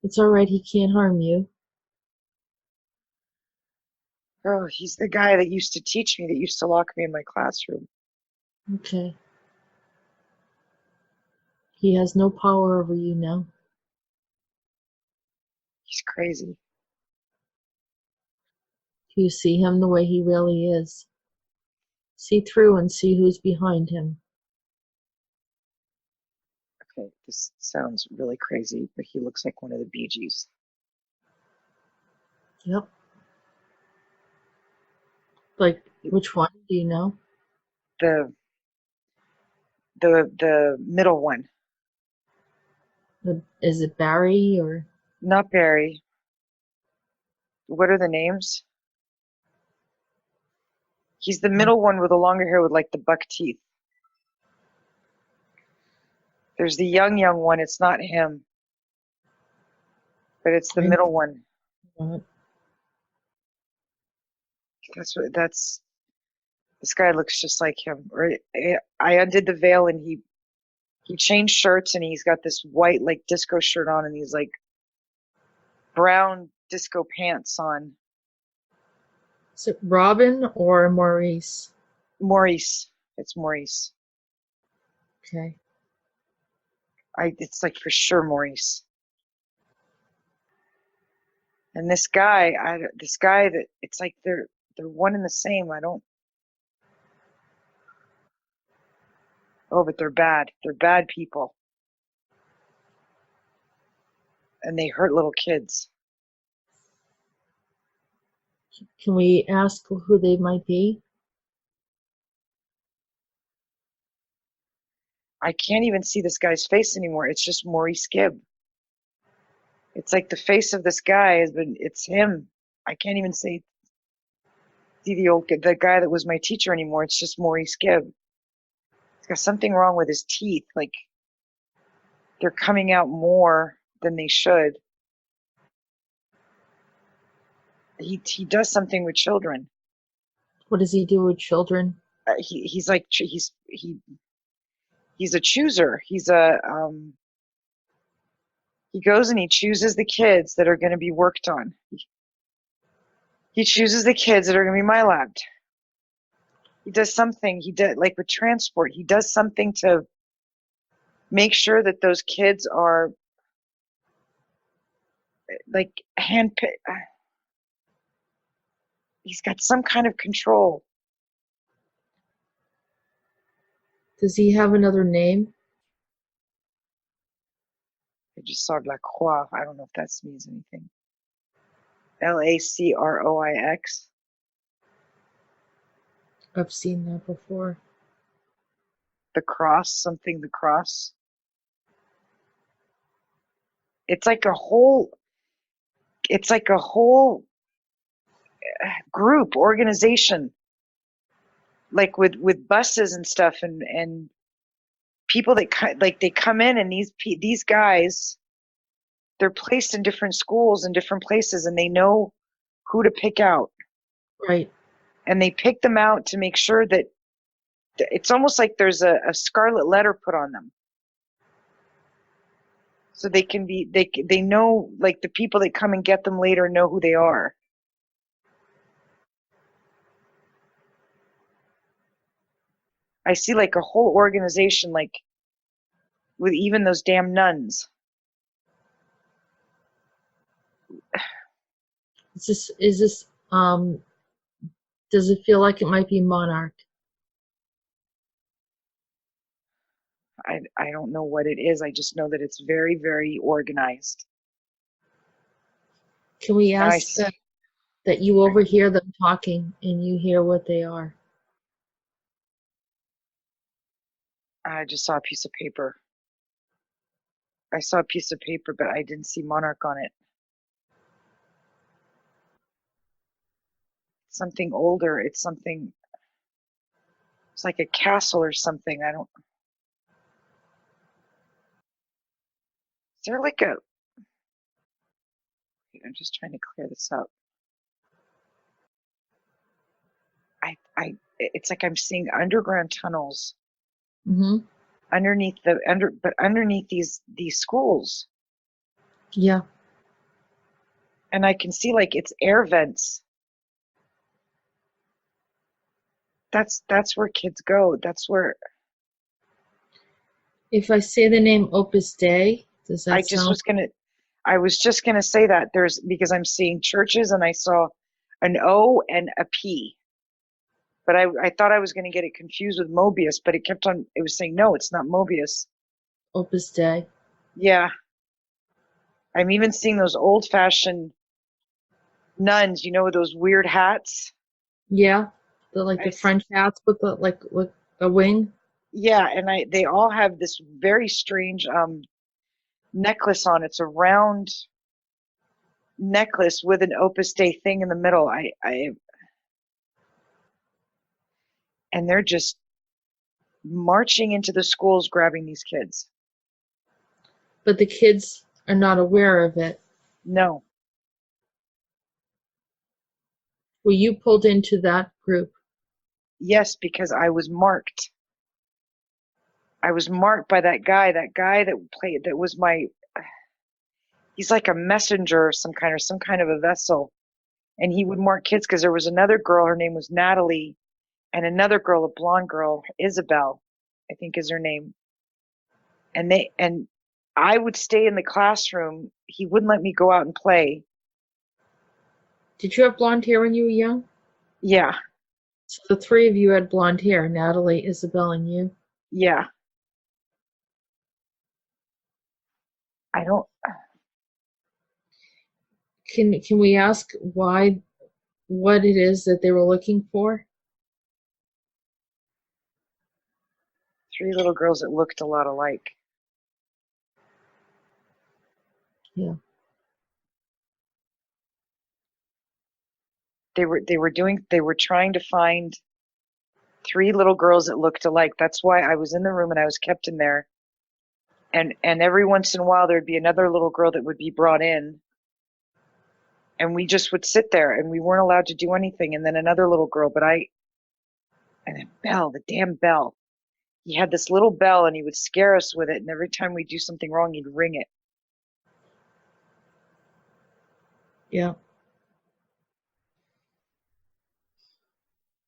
[SPEAKER 2] It's all right. He can't harm you.
[SPEAKER 3] Oh, he's the guy that used to teach me, that used to lock me in my classroom.
[SPEAKER 2] Okay. He has no power over you now.
[SPEAKER 3] He's crazy.
[SPEAKER 2] Do you see him the way he really is? See through and see who's behind him.
[SPEAKER 3] Okay, this sounds really crazy, but he looks like one of the Bee Gees.
[SPEAKER 2] Yep. Like, which one do you know?
[SPEAKER 3] The middle one.
[SPEAKER 2] Is it Barry or?
[SPEAKER 3] Not Barry. What are the names? He's the middle one with the longer hair with like the buck teeth. There's the young one. It's not him. But it's the middle one.
[SPEAKER 2] What?
[SPEAKER 3] This guy looks just like him. Or I undid the veil and he changed shirts and he's got this white like disco shirt on and these like brown disco pants on.
[SPEAKER 2] Is it Robin or Maurice?
[SPEAKER 3] Maurice. It's Maurice.
[SPEAKER 2] Okay.
[SPEAKER 3] It's like for sure Maurice. And this guy that it's like they're one and the same. Oh, but they're bad. They're bad people. And they hurt little kids.
[SPEAKER 2] Can we ask who they might be?
[SPEAKER 3] I can't even see this guy's face anymore. It's just Maurice Gibb. It's like the face of this guy it's him. I can't even see the guy that was my teacher anymore. It's just Maurice Gibb. He's got something wrong with his teeth. Like they're coming out more than they should. He does something with children.
[SPEAKER 2] What does he do with children?
[SPEAKER 3] He's a chooser. He goes and he chooses the kids that are going to be worked on. He chooses the kids that are going to be Milabbed. He does something. He did like with transport. He does something to make sure that those kids are like handpicked. He's got some kind of control.
[SPEAKER 2] Does he have another name?
[SPEAKER 3] I just saw La Croix. I don't know if that means anything. Lacroix.
[SPEAKER 2] I've seen that before.
[SPEAKER 3] The cross, something the cross. It's like a whole group organization, like with buses and stuff, and people that they come in, and these guys, they're placed in different schools and different places, and they know who to pick out.
[SPEAKER 2] Right.
[SPEAKER 3] And they pick them out to make sure that it's almost like there's a scarlet letter put on them. So they can be, they know, like the people that come and get them later know who they are. I see like a whole organization, like with even those damn nuns.
[SPEAKER 2] Is this does it feel like it might be Monarch?
[SPEAKER 3] I don't know what it is. I just know that it's very, very organized.
[SPEAKER 2] Can we ask that you overhear them talking and you hear what they are?
[SPEAKER 3] I just saw a piece of paper. I saw a piece of paper, but I didn't see Monarch on it. Something older. It's like a castle or something. Is there like a, I'm just trying to clear this up. It's like I'm seeing underground tunnels underneath these schools.
[SPEAKER 2] Yeah.
[SPEAKER 3] And I can see like it's air vents. That's where kids go. That's where.
[SPEAKER 2] If I say the name Opus Dei, does that
[SPEAKER 3] I was just gonna say that because I'm seeing churches, and I saw an O and a P. But I thought I was going to get it confused with Mobius, but it was saying, no, it's not Mobius.
[SPEAKER 2] Opus Dei.
[SPEAKER 3] Yeah. I'm even seeing those old-fashioned nuns, with those weird hats.
[SPEAKER 2] Yeah. The French hats with with a wing.
[SPEAKER 3] Yeah, and they all have this very strange necklace on. It's a round necklace with an Opus Dei thing in the middle. And they're just marching into the schools grabbing these kids.
[SPEAKER 2] But the kids are not aware of it.
[SPEAKER 3] No.
[SPEAKER 2] Were you pulled into that group?
[SPEAKER 3] Yes, because I was marked. I was marked by that guy that was he's like a messenger or some kind of a vessel. And he would mark kids, because there was another girl, her name was Natalie, and another girl, a blonde girl, Isabel, I think is her name. And I would stay in the classroom. He wouldn't let me go out and play.
[SPEAKER 2] Did you have blonde hair when you were young?
[SPEAKER 3] Yeah.
[SPEAKER 2] So the three of you had blonde hair, Natalie, Isabel, and you?
[SPEAKER 3] Yeah. I don't.
[SPEAKER 2] Can we ask what it is that they were looking for?
[SPEAKER 3] 3 little girls that looked a lot alike.
[SPEAKER 2] Yeah.
[SPEAKER 3] They were trying to find 3 little girls that looked alike. That's why I was in the room and I was kept in there. And every once in a while there'd be another little girl that would be brought in. And we just would sit there, and we weren't allowed to do anything. And then another little girl, and then Bell, the damn Bell. He had this little bell, and he would scare us with it. And every time we do something wrong, he'd ring it.
[SPEAKER 2] Yeah.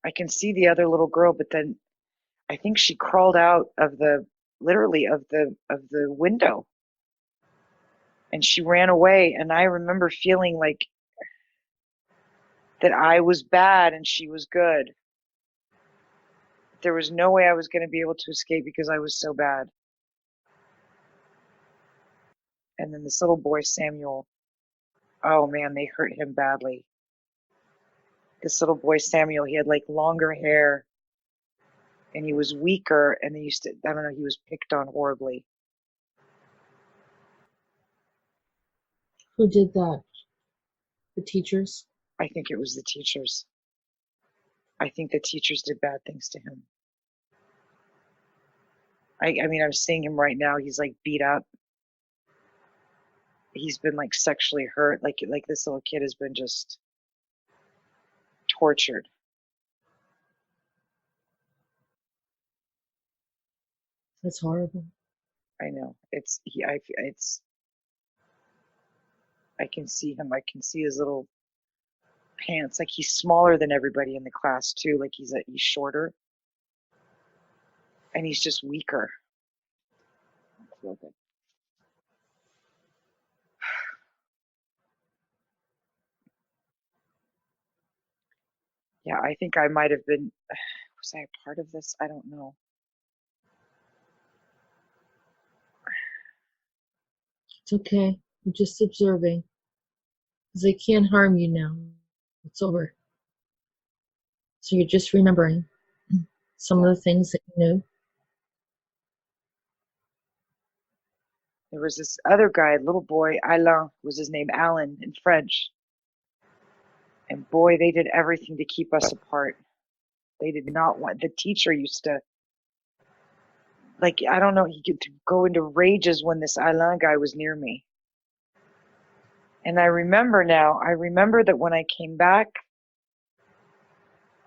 [SPEAKER 3] I can see the other little girl, but then I think she crawled out of the window, and she ran away. And I remember feeling like that I was bad and she was good. There was no way I was going to be able to escape because I was so bad. And then this little boy, Samuel, oh man, they hurt him badly. This little boy, Samuel, he had like longer hair, and he was weaker, and he was picked on horribly.
[SPEAKER 2] Who did that? The teachers?
[SPEAKER 3] I think it was the teachers. I think the teachers did bad things to him. I mean, I'm seeing him right now. He's like beat up. He's been like sexually hurt. Like this little kid has been just tortured.
[SPEAKER 2] That's horrible.
[SPEAKER 3] I know. I can see him. I can see his little pants. Like he's smaller than everybody in the class too. Like he's shorter. And he's just weaker. I feel good. Yeah, I think I might have been, was I a part of this? I don't know.
[SPEAKER 2] It's okay. I'm just observing. Because they can't harm you now. It's over. So you're just remembering some of the things that you knew.
[SPEAKER 3] There was this other guy, little boy, Alain was his name, Alan in French. And boy, they did everything to keep us apart. They did not want, the teacher used to, like, I don't know, he could go into rages when this Alain guy was near me. And I remember that when I came back,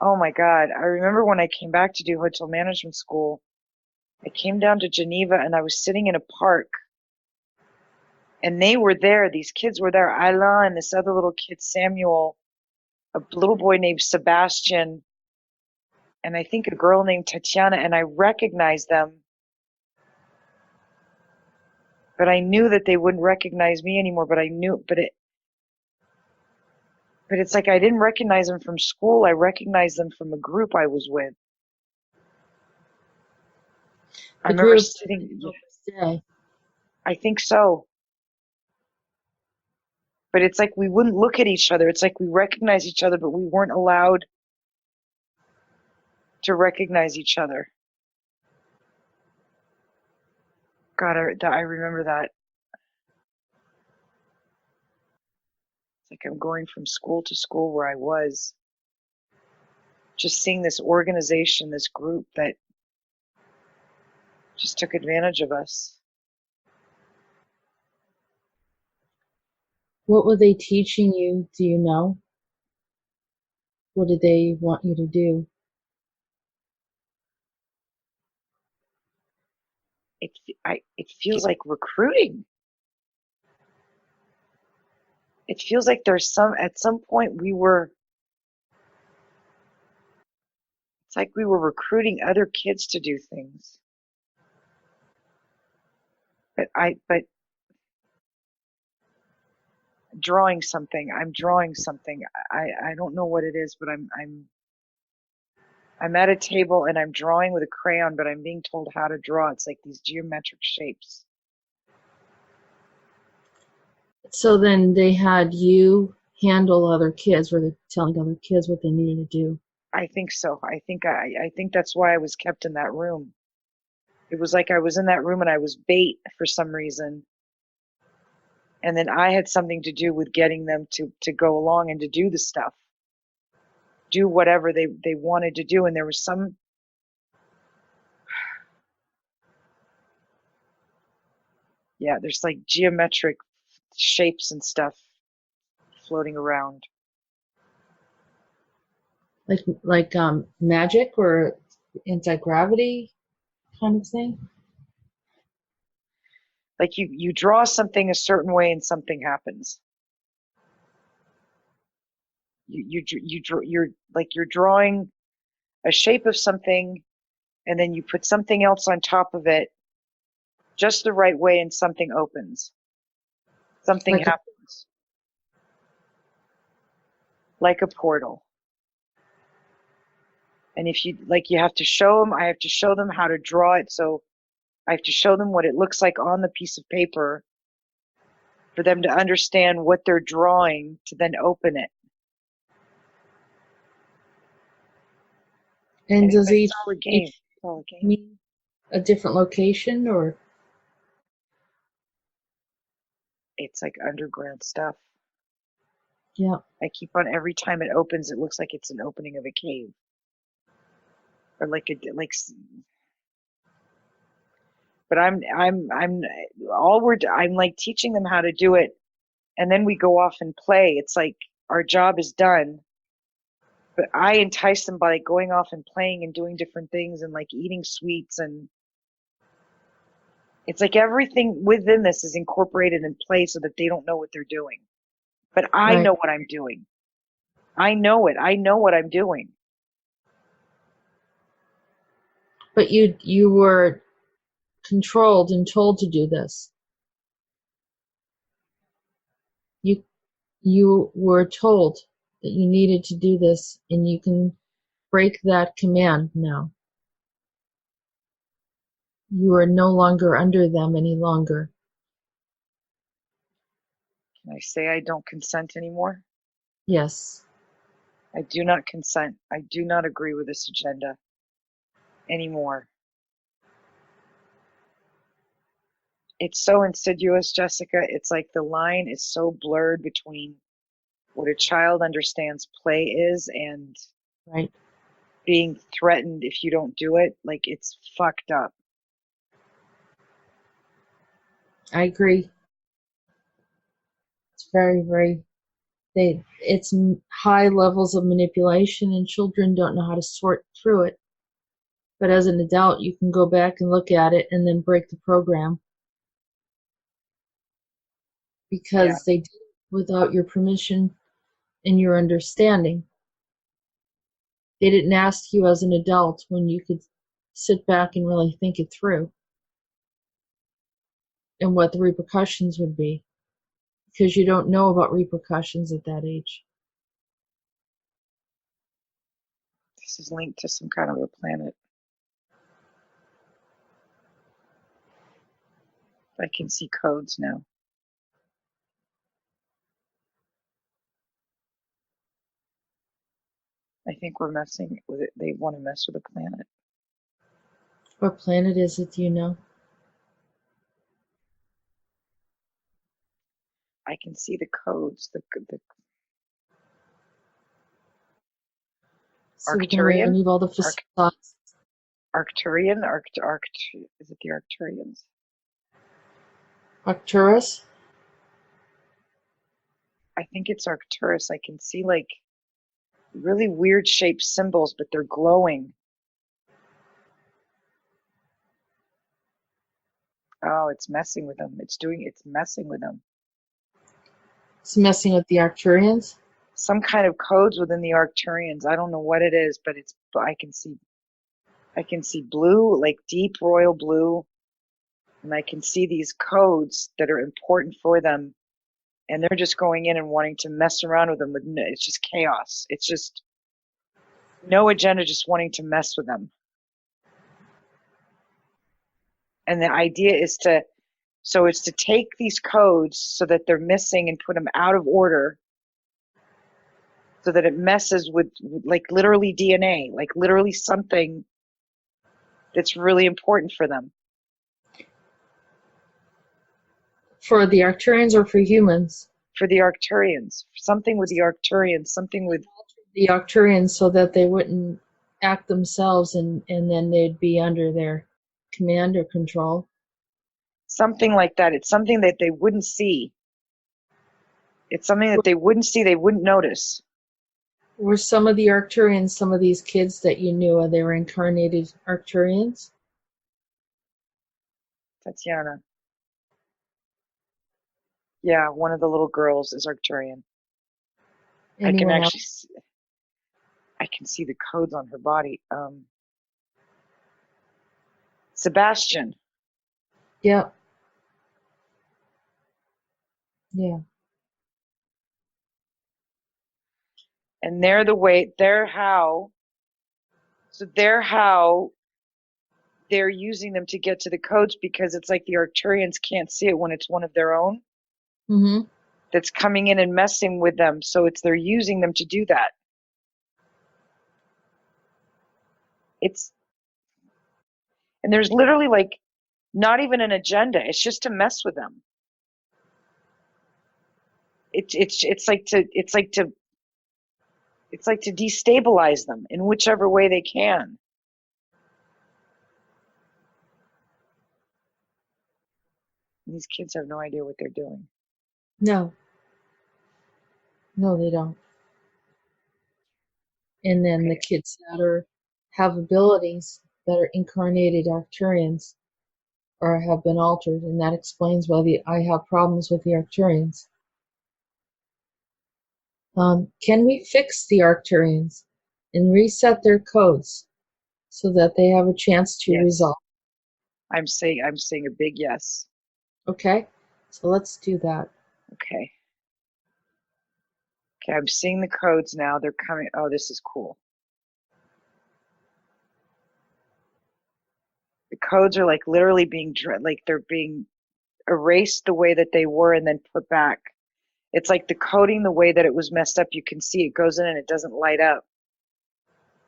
[SPEAKER 3] oh my God, I remember when I came back to do hotel management school, I came down to Geneva and I was sitting in a park. And they were there, these kids were there, Alain and this other little kid, Samuel, a little boy named Sebastian, and I think a girl named Tatiana, and I recognized them. But I knew that they wouldn't recognize me anymore, but it's like I didn't recognize them from school, I recognized them from a group I was with. I remember sitting, I think so. But it's like we wouldn't look at each other. It's like we recognized each other, but we weren't allowed to recognize each other. God, I remember that. It's like I'm going from school to school where I was. Just seeing this organization, this group that just took advantage of us.
[SPEAKER 2] What were they teaching you? Do you know? What did they want you to do?
[SPEAKER 3] It feels like recruiting. It feels like at some point it's like we were recruiting other kids to do things. But I'm drawing something. I don't know what it is, but I'm at a table and I'm drawing with a crayon, but I'm being told how to draw. It's like these geometric shapes.
[SPEAKER 2] So then they had you handle other kids, were they telling other kids what they needed to do?
[SPEAKER 3] I think so. I think that's why I was kept in that room. It was like I was in that room and I was bait for some reason. And then I had something to do with getting them to go along and to do the stuff. Do whatever they wanted to do. And there was some, yeah, there's like geometric shapes and stuff floating around.
[SPEAKER 2] Like magic or anti-gravity kind of thing?
[SPEAKER 3] Like you draw something a certain way and something happens. You're drawing a shape of something and then you put something else on top of it just the right way and something opens. Something happens. Like a portal. And if you have to show them, I have to show them how to draw it. So I have to show them what it looks like on the piece of paper for them to understand what they're drawing to then open it.
[SPEAKER 2] And does each
[SPEAKER 3] mean
[SPEAKER 2] a different location or?
[SPEAKER 3] It It's like underground stuff.
[SPEAKER 2] Yeah.
[SPEAKER 3] I keep on, every time it opens, it looks like it's an opening of a cave. Or like but I'm like teaching them how to do it, and then we go off and play. It's like our job is done, but I entice them by like going off and playing and doing different things and like eating sweets, and it's like everything within this is incorporated in play so that they don't know what they're doing. But I know what I'm doing. I know it. I know what I'm doing.
[SPEAKER 2] But you were controlled and told to do this. You were told that you needed to do this, and you can break that command now. You are no longer under them any longer.
[SPEAKER 3] Can I say I don't consent anymore?
[SPEAKER 2] Yes.
[SPEAKER 3] I do not consent. I do not agree with this agenda anymore. It's so insidious, Jessica. It's like the line is so blurred between what a child understands play is and being threatened if you don't do it. Like, it's fucked up.
[SPEAKER 2] I agree. It's very, very, it's high levels of manipulation, and children don't know how to sort through it. But as an adult, you can go back and look at it and then break the program. Because they did it without your permission and your understanding. They didn't ask you as an adult when you could sit back and really think it through and what the repercussions would be, because you don't know about repercussions at that age.
[SPEAKER 3] This is linked to some kind of a planet. I can see codes now. I think we're messing with it. They want to mess with a planet.
[SPEAKER 2] What planet is it, do you know?
[SPEAKER 3] I can see the codes. The
[SPEAKER 2] So we can
[SPEAKER 3] Arcturian?
[SPEAKER 2] remove all the facades.
[SPEAKER 3] Arcturian? Is it the Arcturians?
[SPEAKER 2] Arcturus?
[SPEAKER 3] I think it's Arcturus. I can see like really weird shaped symbols, but they're glowing. Oh, it's messing with them. It's messing with them.
[SPEAKER 2] It's messing with the Arcturians?
[SPEAKER 3] Some kind of codes within the Arcturians. I don't know what it is, but I can see blue, like deep royal blue, and I can see these codes that are important for them, and they're just going in and wanting to mess around with them. It's just chaos. It's just no agenda, just wanting to mess with them. And the idea is to take these codes so that they're missing and put them out of order, so that it messes with like literally DNA, like literally something that's really important for them.
[SPEAKER 2] For the Arcturians or for humans?
[SPEAKER 3] For the Arcturians. Something with the Arcturians, something with
[SPEAKER 2] the Arcturians, so that they wouldn't act themselves and then they'd be under their command or control.
[SPEAKER 3] Something like that. It's something that they wouldn't see. It's something that they wouldn't see, they wouldn't notice.
[SPEAKER 2] Were some of the Arcturians some of these kids that you knew, they were incarnated Arcturians?
[SPEAKER 3] Tatiana. Yeah, one of the little girls is Arcturian.
[SPEAKER 2] Anyone
[SPEAKER 3] I can see the codes on her body. Sebastian.
[SPEAKER 2] Yeah. Yeah.
[SPEAKER 3] And they're how they're using them to get to the codes, because it's like the Arcturians can't see it when it's one of their own that's coming in and messing with them. So they're using them to do that. And there's literally like not even an agenda. It's just to mess with them. It's like to destabilize them in whichever way they can. And these kids have no idea what they're doing.
[SPEAKER 2] No, they don't. And then the kids that have abilities that are incarnated Arcturians or have been altered, and that explains why I have problems with the Arcturians. Can we fix the Arcturians and reset their codes so that they have a chance to resolve?
[SPEAKER 3] I'm saying a big yes.
[SPEAKER 2] Okay, so let's do that.
[SPEAKER 3] Okay, I'm seeing the codes now. They're coming. Oh, this is cool. The codes are like literally being they're being erased the way that they were and then put back. It's like the coding the way that it was messed up. You can see it goes in and it doesn't light up.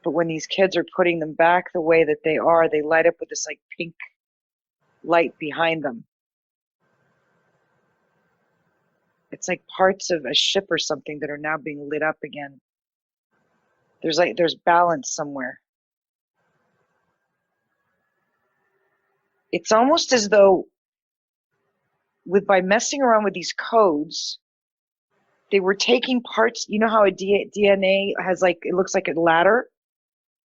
[SPEAKER 3] But when these kids are putting them back the way that they are, they light up with this like pink light behind them. It's like parts of a ship or something that are now being lit up again. There's balance somewhere. It's almost as though by messing around with these codes, they were taking parts. You know how a DNA has it looks like a ladder?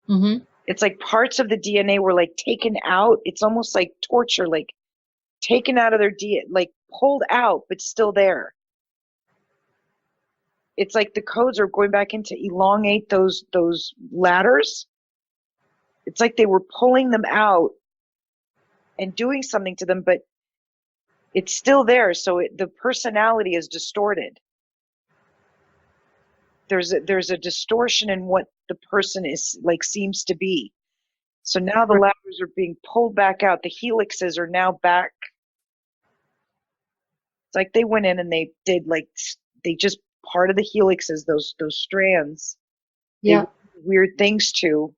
[SPEAKER 2] Mm-hmm.
[SPEAKER 3] It's like parts of the DNA were like taken out. It's almost like torture, like taken out of their DNA, like pulled out, but still there. It's like the codes are going back in to elongate those ladders. It's like they were pulling them out and doing something to them, but it's still there. So the personality is distorted. There's a distortion in what the person is seems to be. So now the ladders are being pulled back out. The helixes are now back. It's like they went in and they did they just part of the helixes, those strands.
[SPEAKER 2] Yeah.
[SPEAKER 3] Weird things too.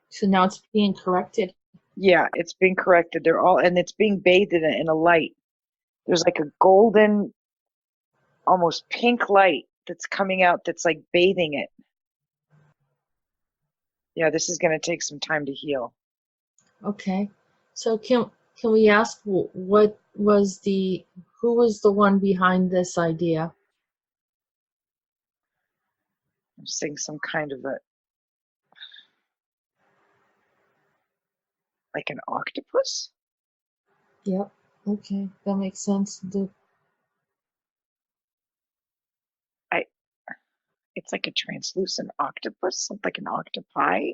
[SPEAKER 2] So now it's being corrected.
[SPEAKER 3] Yeah, it's being corrected. And it's being bathed in a light. There's like a golden, almost pink light that's coming out that's like bathing it. Yeah, this is going to take some time to heal.
[SPEAKER 2] Okay. So can we ask who was the one behind this idea?
[SPEAKER 3] I'm seeing some kind of like an octopus?
[SPEAKER 2] Yep. Okay, that makes sense.
[SPEAKER 3] It's like a translucent octopus, something like an octopi.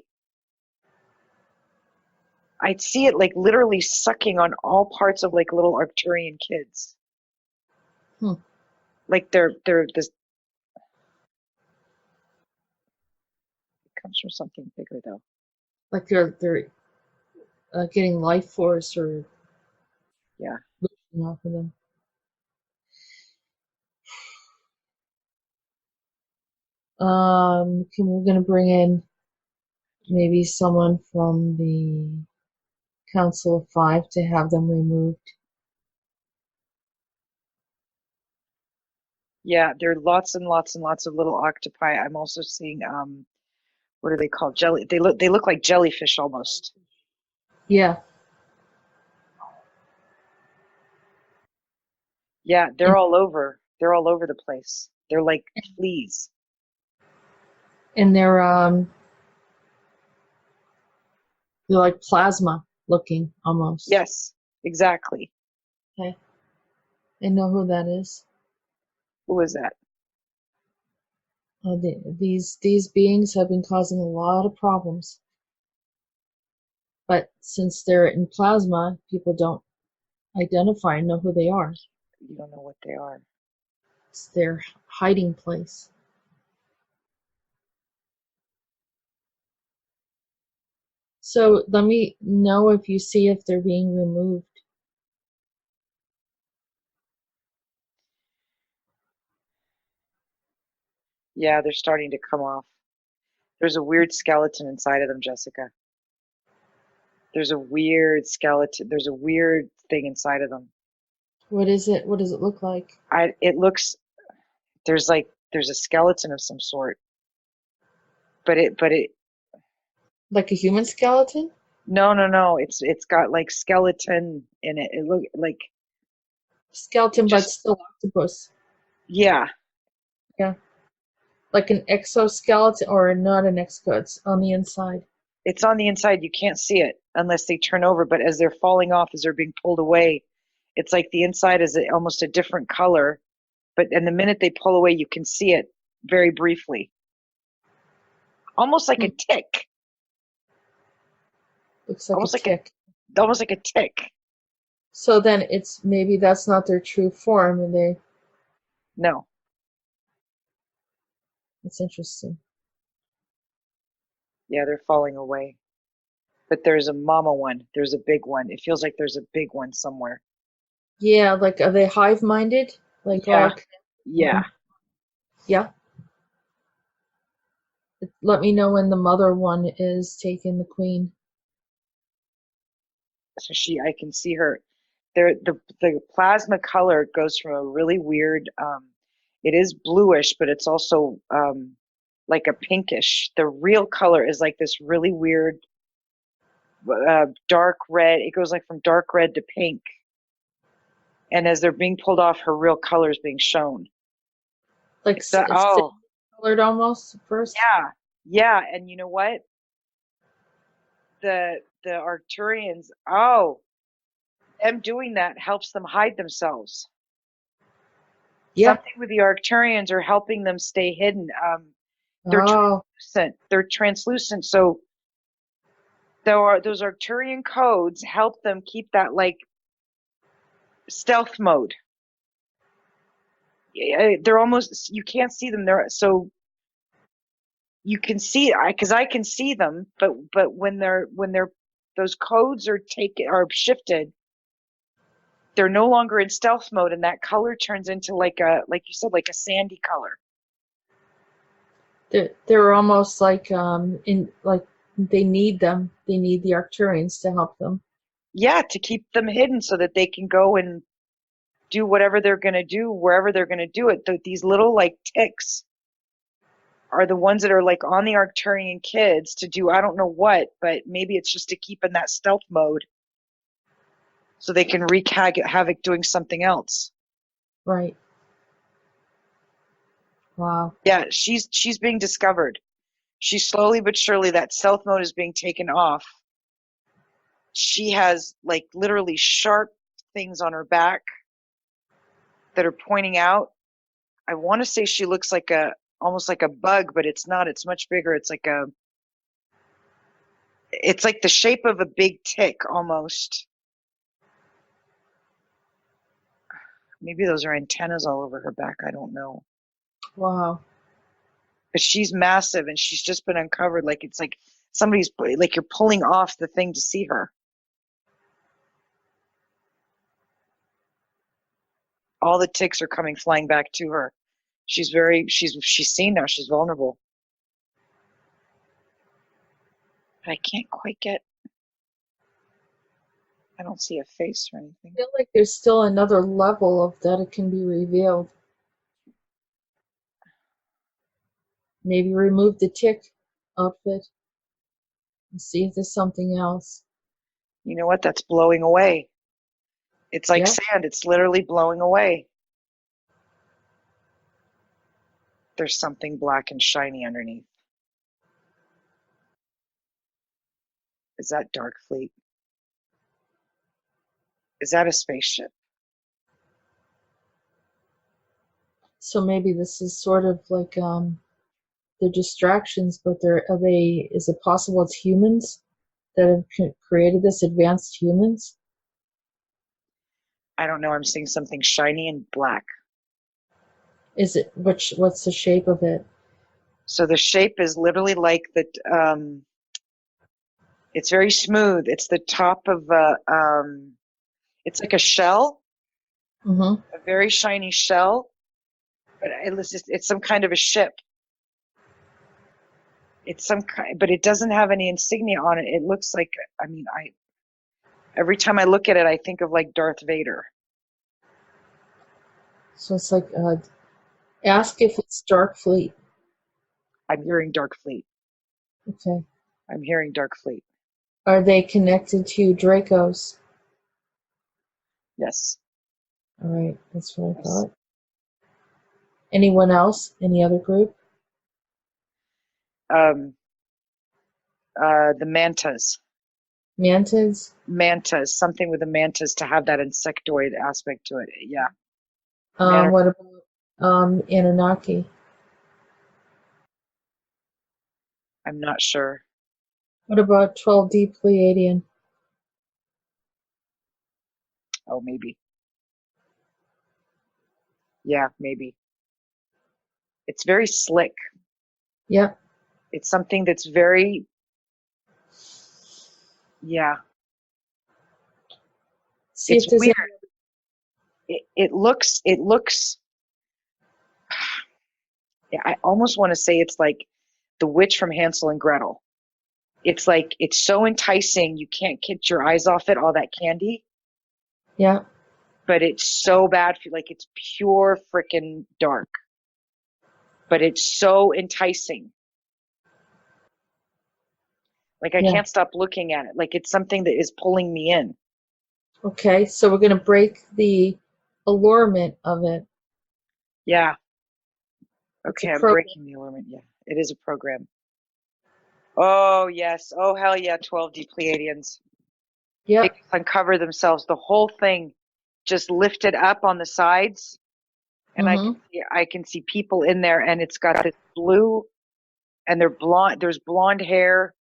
[SPEAKER 3] I'd see it like literally sucking on all parts of like little Arcturian kids. Like they're this. It comes from something bigger though.
[SPEAKER 2] Like they're getting life force or off of them. We're gonna bring in maybe someone from the Council of Five to have them removed.
[SPEAKER 3] Yeah, there are lots and lots and lots of little octopi. I'm also seeing what are they called? Jelly. They look like jellyfish almost.
[SPEAKER 2] Yeah.
[SPEAKER 3] Yeah, they're all over. They're all over the place. They're like fleas.
[SPEAKER 2] And they're like plasma looking almost.
[SPEAKER 3] Yes, exactly.
[SPEAKER 2] Okay. I know who that is.
[SPEAKER 3] Who is that?
[SPEAKER 2] These beings have been causing a lot of problems. But since they're in plasma, people don't identify and know who they are.
[SPEAKER 3] You don't know what they are.
[SPEAKER 2] It's their hiding place. So let me know if you see if they're being removed.
[SPEAKER 3] Yeah, they're starting to come off. There's a weird skeleton inside of them, Jessica. There's a weird skeleton. There's a weird thing inside of them.
[SPEAKER 2] What is it? What does it look like?
[SPEAKER 3] It looks, there's a skeleton of some sort, but it
[SPEAKER 2] Like a human skeleton?
[SPEAKER 3] no, it's got like skeleton in it. It look like it
[SPEAKER 2] Skeleton, but
[SPEAKER 3] just,
[SPEAKER 2] still octopus.
[SPEAKER 3] yeah,
[SPEAKER 2] Yeah. Like an exoskeleton or not an exoskeleton, it's on the inside.
[SPEAKER 3] it's on the inside. You can't see it unless they turn over, but as they're falling off, as they're being pulled away, it's like the inside is almost a different color, but and the minute they pull away, you can see it very briefly, almost like
[SPEAKER 2] Hmm.
[SPEAKER 3] a tick,
[SPEAKER 2] Looks like a
[SPEAKER 3] almost like a
[SPEAKER 2] tick.
[SPEAKER 3] almost like a tick.
[SPEAKER 2] So then it's maybe that's not their true form, and
[SPEAKER 3] No,
[SPEAKER 2] it's interesting.
[SPEAKER 3] yeah, they're falling away. But there's a mama one. There's a big one. It feels like there's a big one somewhere.
[SPEAKER 2] Yeah, like are they hive minded? Like
[SPEAKER 3] Yeah,
[SPEAKER 2] all
[SPEAKER 3] yeah.
[SPEAKER 2] yeah. Let me know when the mother one is taking the queen.
[SPEAKER 3] So I can see her. There, the plasma color goes from a really weird. It is bluish, but it's also like a pinkish. The real color is like this really weird dark red. It goes like from dark red to pink. And as they're being pulled off, her real color is being shown.
[SPEAKER 2] Like
[SPEAKER 3] It's that,
[SPEAKER 2] it's
[SPEAKER 3] oh,
[SPEAKER 2] colored almost at first.
[SPEAKER 3] yeah, yeah. And you know what? The Arcturians, oh, them doing that helps them hide themselves.
[SPEAKER 2] Yeah.
[SPEAKER 3] Something with the Arcturians are helping them stay hidden. They're
[SPEAKER 2] Oh,
[SPEAKER 3] translucent. They're translucent. So those Arcturian codes help them keep that like stealth mode. They're almost, you can't see them. They're so you can see, because I can see them, but when they're those codes are shifted, they're no longer in stealth mode, and that color turns into like you said, like a sandy color.
[SPEAKER 2] they're almost like in like they need them. They need the Arcturians to help them.
[SPEAKER 3] Yeah, to keep them hidden so that they can go and do whatever they're going to do wherever they're going to do it. These little like ticks are the ones that are like on the Arcturian kids to do I don't know what, but maybe it's just to keep in that stealth mode so they can wreak havoc doing something else.
[SPEAKER 2] Right. Wow.
[SPEAKER 3] Yeah, she's being discovered. She's slowly but surely, that stealth mode is being taken off. She has like literally sharp things on her back that are pointing out. I want to say she looks like almost like a bug, but it's not. It's much bigger. It's like the shape of a big tick almost. Maybe those are antennas all over her back. I don't know.
[SPEAKER 2] Wow.
[SPEAKER 3] But she's massive and she's just been uncovered. Like it's like somebody's like you're pulling off the thing to see her. All the ticks are coming flying back to her. She's seen now. She's vulnerable. But I can't quite get. I don't see a face or anything.
[SPEAKER 2] I feel like there's still another level of that it can be revealed. Maybe remove the tick outfit and see if there's something else.
[SPEAKER 3] You know what? That's blowing away. It's like
[SPEAKER 2] Yeah.
[SPEAKER 3] sand. It's literally blowing away. There's something black and shiny underneath. Is that Darkfleet? Is that a spaceship?
[SPEAKER 2] So maybe this is sort of like they're distractions, but is it possible it's humans that have created this, advanced humans?
[SPEAKER 3] I don't know. I'm seeing something shiny and black.
[SPEAKER 2] Is it what's the shape of it?
[SPEAKER 3] So the shape is literally like it's very smooth. It's the top of it's like a shell,
[SPEAKER 2] Mm-hmm.
[SPEAKER 3] a very shiny shell, but it's some kind of a ship. It's some kind, but it doesn't have any insignia on it. It looks like, I mean, every time I look at it, I think of like Darth Vader.
[SPEAKER 2] So it's like, ask if it's Dark Fleet.
[SPEAKER 3] I'm hearing Dark Fleet.
[SPEAKER 2] Okay.
[SPEAKER 3] I'm hearing Dark Fleet.
[SPEAKER 2] Are they connected to Dracos?
[SPEAKER 3] Yes.
[SPEAKER 2] All right, that's what I
[SPEAKER 3] Yes.
[SPEAKER 2] thought. Anyone else? Any other group?
[SPEAKER 3] The mantas.
[SPEAKER 2] Mantids?
[SPEAKER 3] Mantas. Something with the mantas to have that insectoid aspect to it. Yeah.
[SPEAKER 2] What about Anunnaki?
[SPEAKER 3] I'm not sure.
[SPEAKER 2] What about 12D Pleiadian?
[SPEAKER 3] Oh, maybe. Yeah, maybe. It's very slick.
[SPEAKER 2] Yep.
[SPEAKER 3] It's something that's very, yeah.
[SPEAKER 2] See
[SPEAKER 3] It's
[SPEAKER 2] if there's
[SPEAKER 3] weird.
[SPEAKER 2] any.
[SPEAKER 3] It looks, yeah, I almost want to say it's like the witch from Hansel and Gretel. It's like, it's so enticing. You can't get your eyes off it, all that candy,
[SPEAKER 2] Yeah.
[SPEAKER 3] but it's so bad for you. Like it's pure freaking dark, but it's so enticing. Like I
[SPEAKER 2] Yeah.
[SPEAKER 3] can't stop looking at it. Like it's something that is pulling me in.
[SPEAKER 2] Okay, so we're going to break the allurement of it.
[SPEAKER 3] Yeah.
[SPEAKER 2] It's
[SPEAKER 3] Okay,
[SPEAKER 2] a
[SPEAKER 3] I'm
[SPEAKER 2] program.
[SPEAKER 3] breaking the allurement. Yeah, it is a program. Oh, yes. Oh, hell yeah, 12D Pleaidians. They
[SPEAKER 2] Yep.
[SPEAKER 3] uncover themselves. The whole thing just lifted up on the sides. And
[SPEAKER 2] Mm-hmm.
[SPEAKER 3] I can see people in there, and it's got this blue, and they're blonde. There's blonde hair.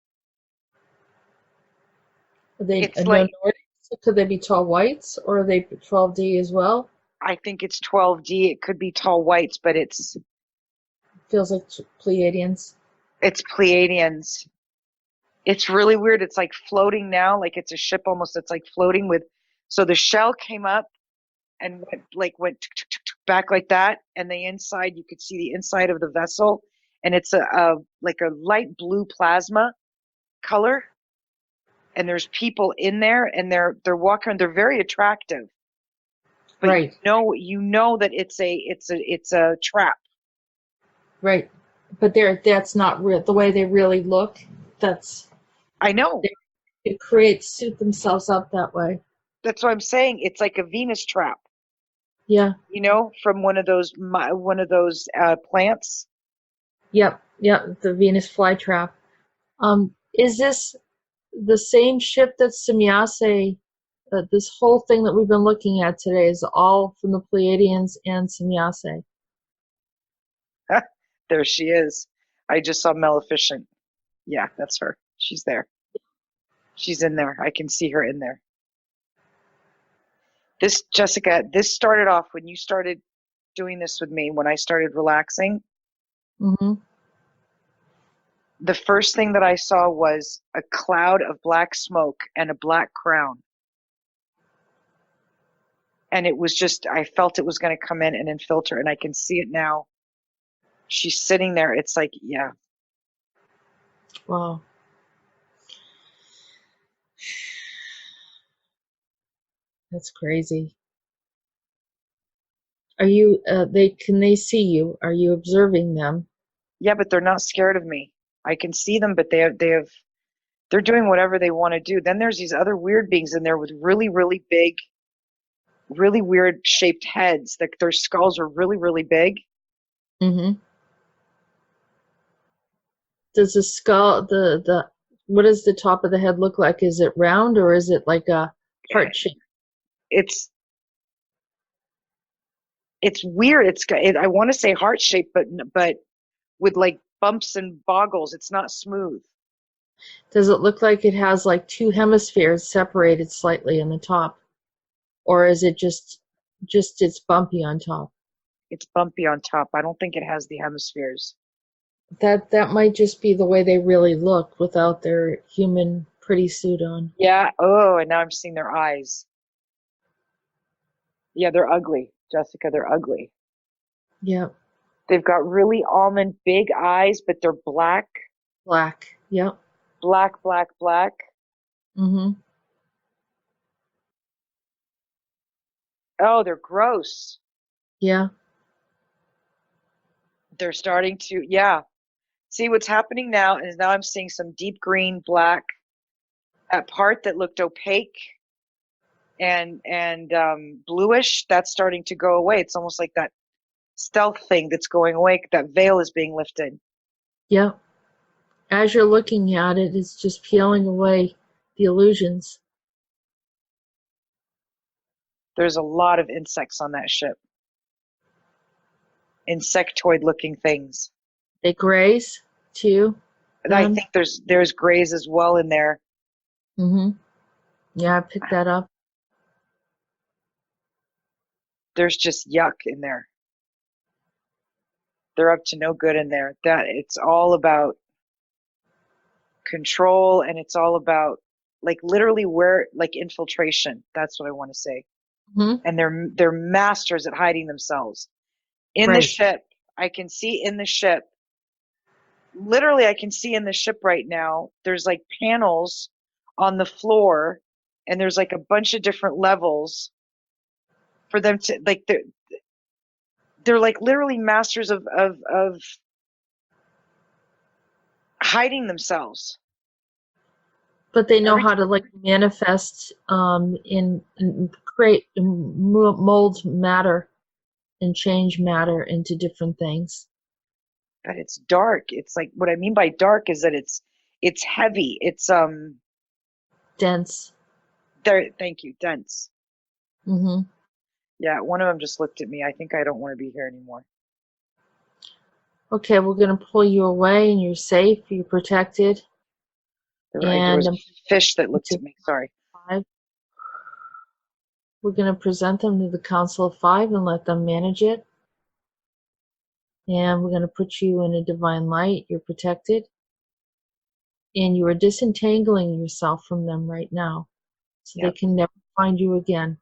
[SPEAKER 2] Are they
[SPEAKER 3] It's
[SPEAKER 2] no
[SPEAKER 3] like,
[SPEAKER 2] Nordics? Could they be tall whites, or are they 12D as well?
[SPEAKER 3] I think it's 12D. It could be tall whites, but
[SPEAKER 2] Feels like Pleiadians.
[SPEAKER 3] it's Pleiadians. It's really weird. It's like floating now, like it's a ship almost. It's like floating with. So the shell came up and went back like that, and the inside you could see the inside of the vessel, and it's a like a light blue plasma color, and there's people in there, and they're walking. They're very attractive, but
[SPEAKER 2] Right.
[SPEAKER 3] you know that it's a trap.
[SPEAKER 2] Right. But that's not real. The way they really look, that's
[SPEAKER 3] I know.
[SPEAKER 2] it suit themselves up that way.
[SPEAKER 3] That's what I'm saying. It's like a Venus trap,
[SPEAKER 2] Yeah.
[SPEAKER 3] from one of those plants.
[SPEAKER 2] Yep. Yep. The Venus flytrap. Is this the same ship that Semjase? This whole thing that we've been looking at today is all from the Pleiadians and Semjase.
[SPEAKER 3] There she is. I just saw Maleficent. Yeah, that's her. She's there. She's in there. I can see her in there. Jessica, this started off when you started doing this with me, when I started relaxing.
[SPEAKER 2] Mm-hmm.
[SPEAKER 3] The first thing that I saw was a cloud of black smoke and a black crown. And it was just, I felt it was going to come in and infiltrate, and I can see it now. She's sitting there. It's like, yeah.
[SPEAKER 2] Wow. That's crazy. Are you, can they see you? Are you observing them?
[SPEAKER 3] Yeah, but they're not scared of me. I can see them, but they're doing whatever they want to do. Then there's these other weird beings in there with really, really big, really weird shaped heads. Like their skulls are really, really big.
[SPEAKER 2] Mm-hmm. Does the skull, what does the top of the head look like? Is it round or is it like a heart shape?
[SPEAKER 3] It's weird. I want to say heart shape, but with like bumps and boggles. It's not smooth.
[SPEAKER 2] Does it look like it has like two hemispheres separated slightly in the top? Or is it just it's bumpy on top?
[SPEAKER 3] It's bumpy on top. I don't think it has the hemispheres.
[SPEAKER 2] That might just be the way they really look without their human pretty suit on.
[SPEAKER 3] Yeah. Oh, and now I'm seeing their eyes. Yeah, they're ugly, Jessica. They're ugly.
[SPEAKER 2] Yep.
[SPEAKER 3] They've got really almond big eyes, but they're black.
[SPEAKER 2] Black. Yep.
[SPEAKER 3] Black, black, black.
[SPEAKER 2] Mm-hmm.
[SPEAKER 3] Oh, they're gross.
[SPEAKER 2] Yeah.
[SPEAKER 3] They're starting to, yeah. See what's happening now is now I'm seeing some deep green, black, that part that looked opaque and bluish, that's starting to go away. It's almost like that stealth thing that's going away. That veil is being lifted.
[SPEAKER 2] Yeah. As you're looking at it, it's just peeling away the illusions.
[SPEAKER 3] There's a lot of insects on that ship. Insectoid-looking things.
[SPEAKER 2] They graze too.
[SPEAKER 3] And I think there's grays as well in there.
[SPEAKER 2] Mm-hmm. Yeah, I picked that up.
[SPEAKER 3] There's just yuck in there. They're up to no good in there. That it's all about control, and it's all about like literally like infiltration. That's what I want to say.
[SPEAKER 2] Mm-hmm.
[SPEAKER 3] And they're masters at hiding themselves. In the ship, I can see in the ship. Literally, I can see in the ship right now. There's like panels on the floor, and there's like a bunch of different levels for them to like. They're like literally masters of hiding themselves.
[SPEAKER 2] But they know how to like manifest in create mold matter and change matter into different things.
[SPEAKER 3] But it's dark. It's like what I mean by dark is that it's heavy. It's
[SPEAKER 2] dense.
[SPEAKER 3] There, thank you, dense.
[SPEAKER 2] Mm-hmm.
[SPEAKER 3] Yeah, one of them just looked at me. I think I don't want to be here anymore.
[SPEAKER 2] Okay, we're gonna pull you away, and you're safe. You're protected.
[SPEAKER 3] There was a fish that looked at me. Sorry.
[SPEAKER 2] 5. We're going to present them to the Council of 5 and let them manage it. And we're going to put you in a divine light. You're protected. And you are disentangling yourself from them right now. So They can never find you again.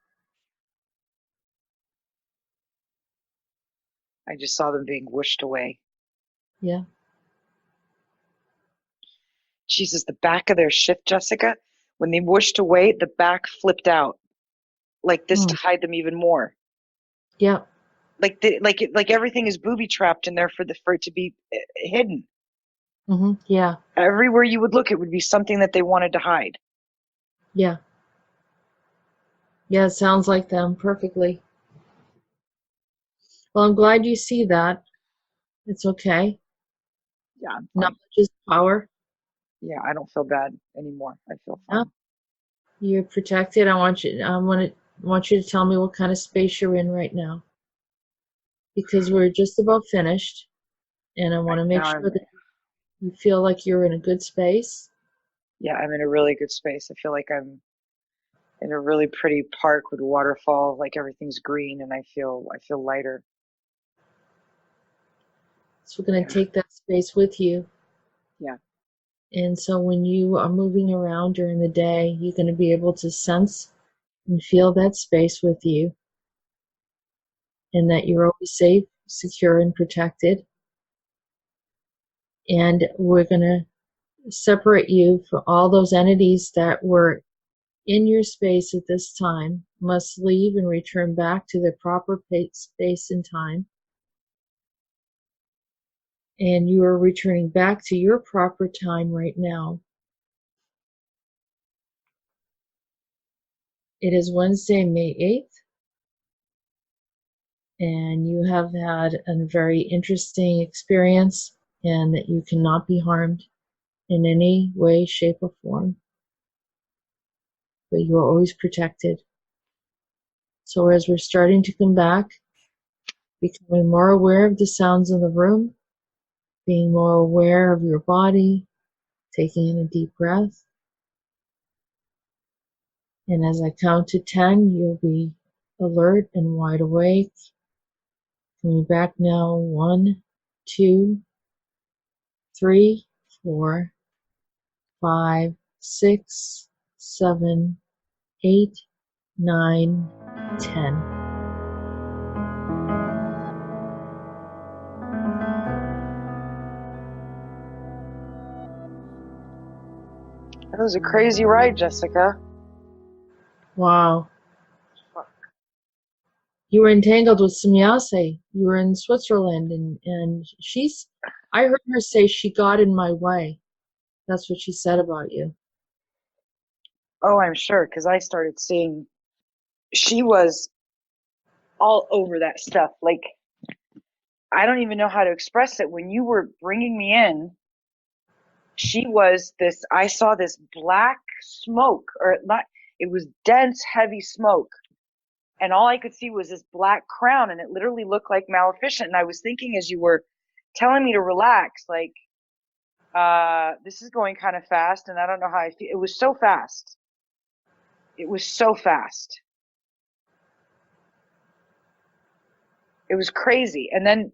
[SPEAKER 3] I just saw them being whooshed away.
[SPEAKER 2] Yeah.
[SPEAKER 3] Jesus, the back of their ship, Jessica, when they whooshed away, the back flipped out like this to hide them even more.
[SPEAKER 2] Yeah.
[SPEAKER 3] Like everything is booby trapped in there for it to be hidden.
[SPEAKER 2] Mm-hmm. Yeah.
[SPEAKER 3] Everywhere you would look, it would be something that they wanted to hide.
[SPEAKER 2] Yeah. Yeah, it sounds like them perfectly. Well, I'm glad you see that. It's okay.
[SPEAKER 3] Yeah.
[SPEAKER 2] Knowledge is power.
[SPEAKER 3] Yeah, I don't feel bad anymore. I feel fine.
[SPEAKER 2] You're protected. I want you to tell me what kind of space you're in right now. Because we're just about finished, and I want to make sure that you feel like you're in a good space.
[SPEAKER 3] Yeah, I'm in a really good space. I feel like I'm in a really pretty park with a waterfall, like everything's green, and I feel lighter.
[SPEAKER 2] So we're going to take that space with you.
[SPEAKER 3] Yeah.
[SPEAKER 2] And so when you are moving around during the day, you're going to be able to sense and feel that space with you, and that you're always safe, secure, and protected. And we're going to separate you from all those entities that were in your space at this time, must leave and return back to their proper space and time. And you are returning back to your proper time right now. It is Wednesday, May 8th, and you have had a very interesting experience, and that you cannot be harmed in any way, shape, or form. But you are always protected. So as we're starting to come back, becoming more aware of the sounds in the room, being more aware of your body, taking in a deep breath. And as I count to 10, you'll be alert and wide awake. Coming back now, 1, 2, 3, 4, 5, 6, 7, 8, 9, 10.
[SPEAKER 3] That was a crazy ride, Jessica.
[SPEAKER 2] Wow.
[SPEAKER 3] Fuck.
[SPEAKER 2] You were entangled with Semjase. You were in Switzerland, and I heard her say she got in my way. That's what she said about you.
[SPEAKER 3] Oh, I'm sure, because I started seeing she was all over that stuff. Like, I don't even know how to express it. When you were bringing me in, she was this, I saw this black smoke, or not, it was dense, heavy smoke. And all I could see was this black crown, and it literally looked like Maleficent. And I was thinking as you were telling me to relax, like, this is going kind of fast, and I don't know how I feel. It was so fast. It was so fast. It was crazy. And then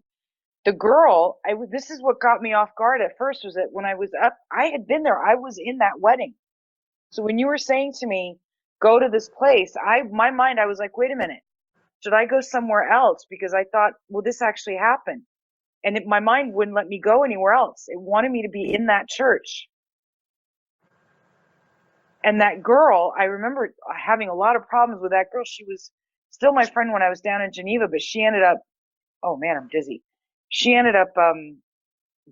[SPEAKER 3] the girl, this is what got me off guard at first, was that when I was up, I had been there. I was in that wedding. So when you were saying to me, go to this place, my mind, I was like, wait a minute. Should I go somewhere else? Because I thought, well, this actually happened. And my mind wouldn't let me go anywhere else. It wanted me to be in that church. And that girl, I remember having a lot of problems with that girl. She was still my friend when I was down in Geneva, but she ended up, oh man, I'm dizzy. She ended up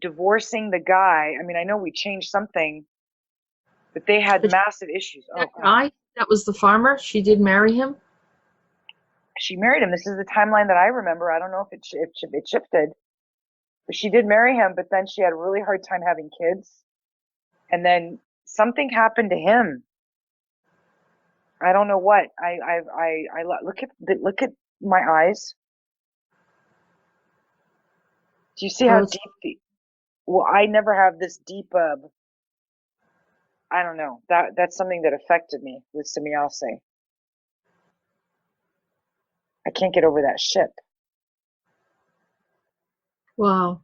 [SPEAKER 3] divorcing the guy. I mean, I know we changed something, but they had massive issues.
[SPEAKER 2] That guy, that was the farmer, she did marry him?
[SPEAKER 3] She married him. This is the timeline that I remember. I don't know if it shifted, but she did marry him, but then she had a really hard time having kids. And then something happened to him. I don't know what. I look at my eyes. Do you see how deep well, I never have this deep I don't know. That's something that affected me with Semjase. I can't get over that ship.
[SPEAKER 2] Wow.